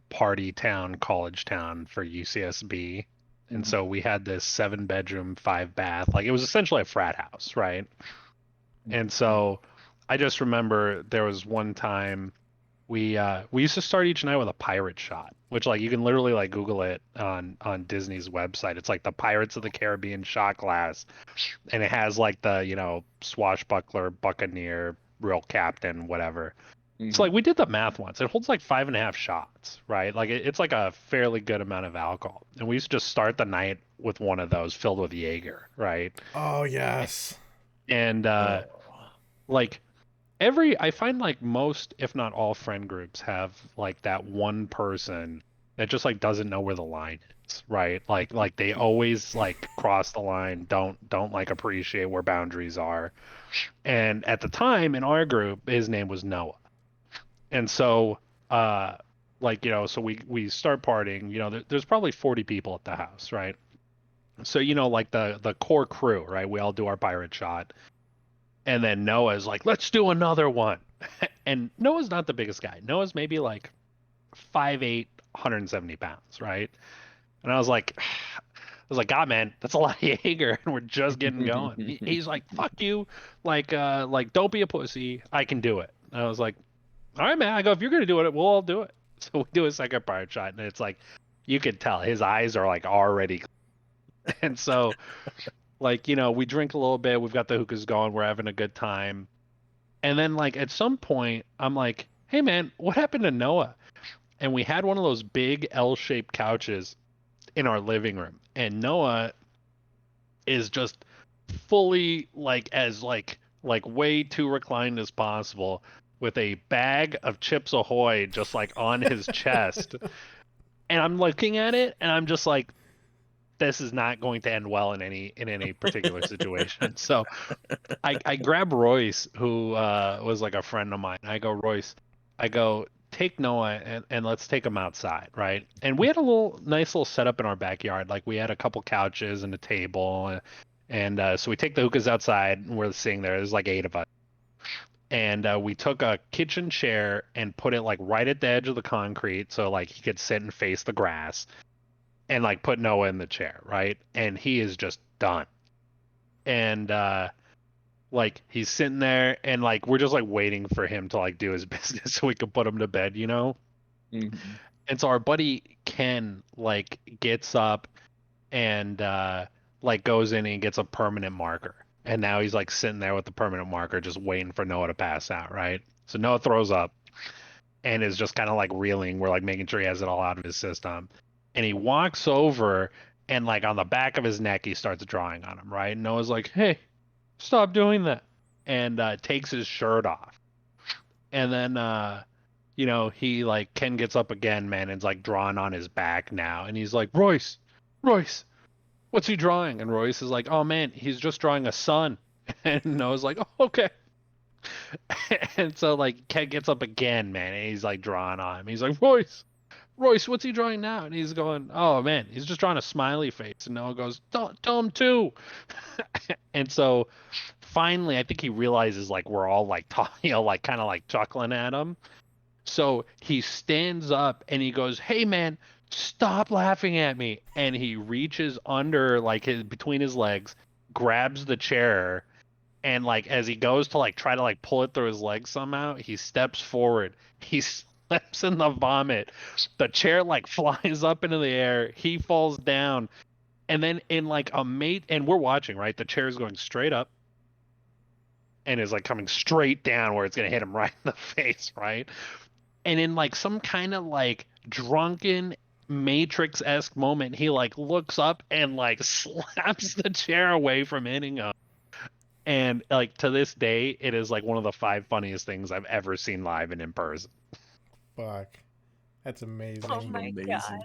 party town, college town for UCSB. And so we had this 7-bedroom, 5-bath, like it was essentially a frat house, right? And so I just remember there was one time we used to start each night with a pirate shot, which like you can literally like Google it on Disney's website. It's like the Pirates of the Caribbean shot glass, and it has like the swashbuckler, buccaneer, real captain, whatever. So like we did the math once. It holds like 5.5 shots, right? Like it's like a fairly good amount of alcohol, and we used to just start the night with one of those filled with Jaeger, right? Oh yes. And like I find like most, if not all, friend groups have like that one person that just like doesn't know where the line is, right? Like they always like cross the line, don't like appreciate where boundaries are. And at the time in our group, his name was Noah. And so so we start partying, there's probably 40 people at the house, right? So like the core crew, right? We all do our pirate shot. And then Noah's like, let's do another one. And Noah's not the biggest guy. Noah's maybe like 5'8", 170 pounds, right? And I was like, God, man, that's a lot of Jaeger, and we're just getting going. He's like, fuck you, like don't be a pussy. I can do it. And I was like, all right, man. I go, if you're gonna do it, we'll all do it. So we do a second pirate shot, and it's like, you could tell his eyes are like already. And so. Like, we drink a little bit, we've got the hookahs going, we're having a good time. And then, like, at some point, I'm like, hey, man, what happened to Noah? And we had one of those big L-shaped couches in our living room. And Noah is just fully, as way too reclined as possible with a bag of Chips Ahoy just, like, on his chest. And I'm looking at it, and I'm just like, this is not going to end well in any particular situation. So I grab Royce, who was like a friend of mine. I go, Royce, take Noah and let's take him outside, right? And we had a nice little setup in our backyard. Like we had a couple couches and a table. And so we take the hookahs outside and we're sitting there. There's like 8 of us. And we took a kitchen chair and put it like right at the edge of the concrete so like he could sit and face the grass. And like put Noah in the chair, right? And he is just done. And like he's sitting there and like we're just like waiting for him to like do his business so we can put him to bed, And so our buddy Ken like gets up and like goes in and gets a permanent marker. And now he's like sitting there with the permanent marker just waiting for Noah to pass out, right? So Noah throws up and is just kind of like reeling. We're like making sure he has it all out of his system. And he walks over and like on the back of his neck, he starts drawing on him, right? And Noah's like, hey, stop doing that. And takes his shirt off. And then, he like, Ken gets up again, man, and is like drawing on his back now. And he's like, Royce, what's he drawing? And Royce is like, oh man, he's just drawing a sun. And Noah's like, oh, okay. And so like Ken gets up again, man, and he's like drawing on him. He's like, Royce, Royce, what's he drawing now? And he's going, oh man, he's just drawing a smiley face. And Noah goes, tell him too. And so finally, I think he realizes like we're all like talking, like kind of like chuckling at him. So he stands up and he goes, hey man, stop laughing at me. And he reaches under like between his legs, grabs the chair, and like as he goes to like try to like pull it through his legs somehow, he steps forward. He slips in the vomit. The chair like flies up into the air. He falls down. And then in like a mate, and we're watching, right? The chair is going straight up and is like coming straight down where it's gonna hit him right in the face, right? And in like some kind of like drunken Matrix-esque moment, he like looks up and like slaps the chair away from hitting him. And like to this day, it is like one of the 5 funniest things I've ever seen live and in person. Fuck. That's amazing. Oh my god.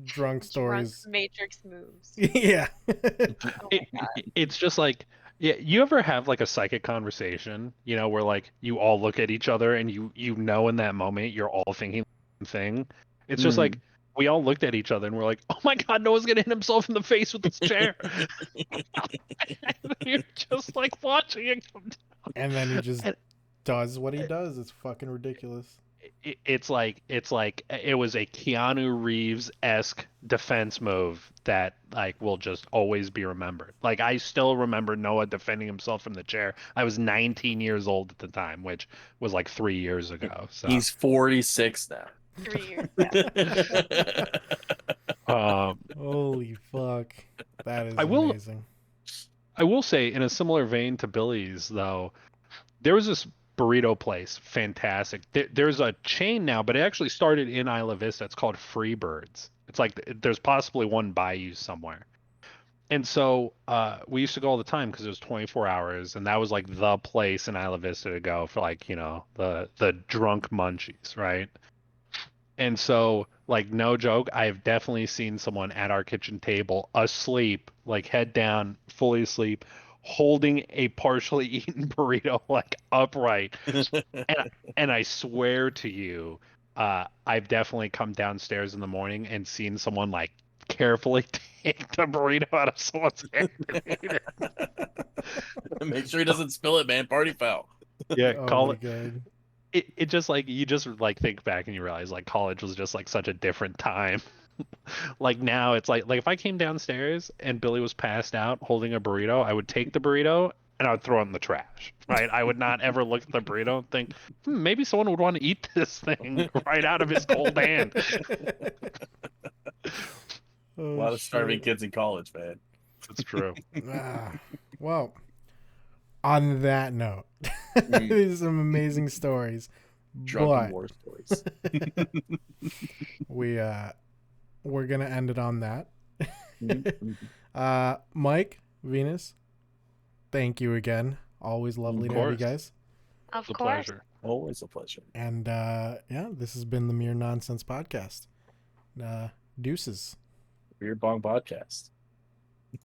Drunk stories. Drunk Matrix moves. Yeah. Oh my god. It's just like, yeah, you ever have like a psychic conversation, you know, where like you all look at each other and you know in that moment you're all thinking the same thing. It's just like we all looked at each other and we're like, oh my god, Noah's gonna hit himself in the face with this chair. You're just like watching it come down. And then he just does what he does. It's fucking ridiculous. It's like it was a Keanu Reeves-esque defense move that like will just always be remembered. Like I still remember Noah defending himself from the chair. I was 19 years old at the time, which was like 3 years ago. So He's 46 now. 3 years. Holy fuck. That is amazing. I will say, in a similar vein to Billy's, though, there was this burrito place, fantastic. There's a chain now, but it actually started in Isla Vista. It's called Freebirds. It's like there's possibly one by you somewhere. And so we used to go all the time because it was 24 hours, and that was like the place in Isla Vista to go for like, you know, the drunk munchies, right? And so, like, no joke, I've definitely seen someone at our kitchen table asleep, like head down, fully asleep, holding a partially eaten burrito, like upright. And I swear to you, I've definitely come downstairs in the morning and seen someone like carefully take the burrito out of someone's hand and eat it. Make sure he doesn't spill it, man. Party foul. Yeah, Oh call my it. God. It just like you just like think back and you realize like college was just like such a different time. Like now it's like if I came downstairs and Billy was passed out holding a burrito, I would take the burrito and I would throw it in the trash. Right? I would not ever look at the burrito and think, maybe someone would want to eat this thing right out of his cold hand. A lot of starving kids in college, man. That's true. Well, on that note, these are some amazing stories. Drunken war stories. We're gonna end it on that. Mike, Venus, thank you again. Always lovely to have you guys. Of It's a course. pleasure. Always a pleasure. And yeah, this has been the Mere Nonsense Podcast. Deuces. Beer Bong Podcast.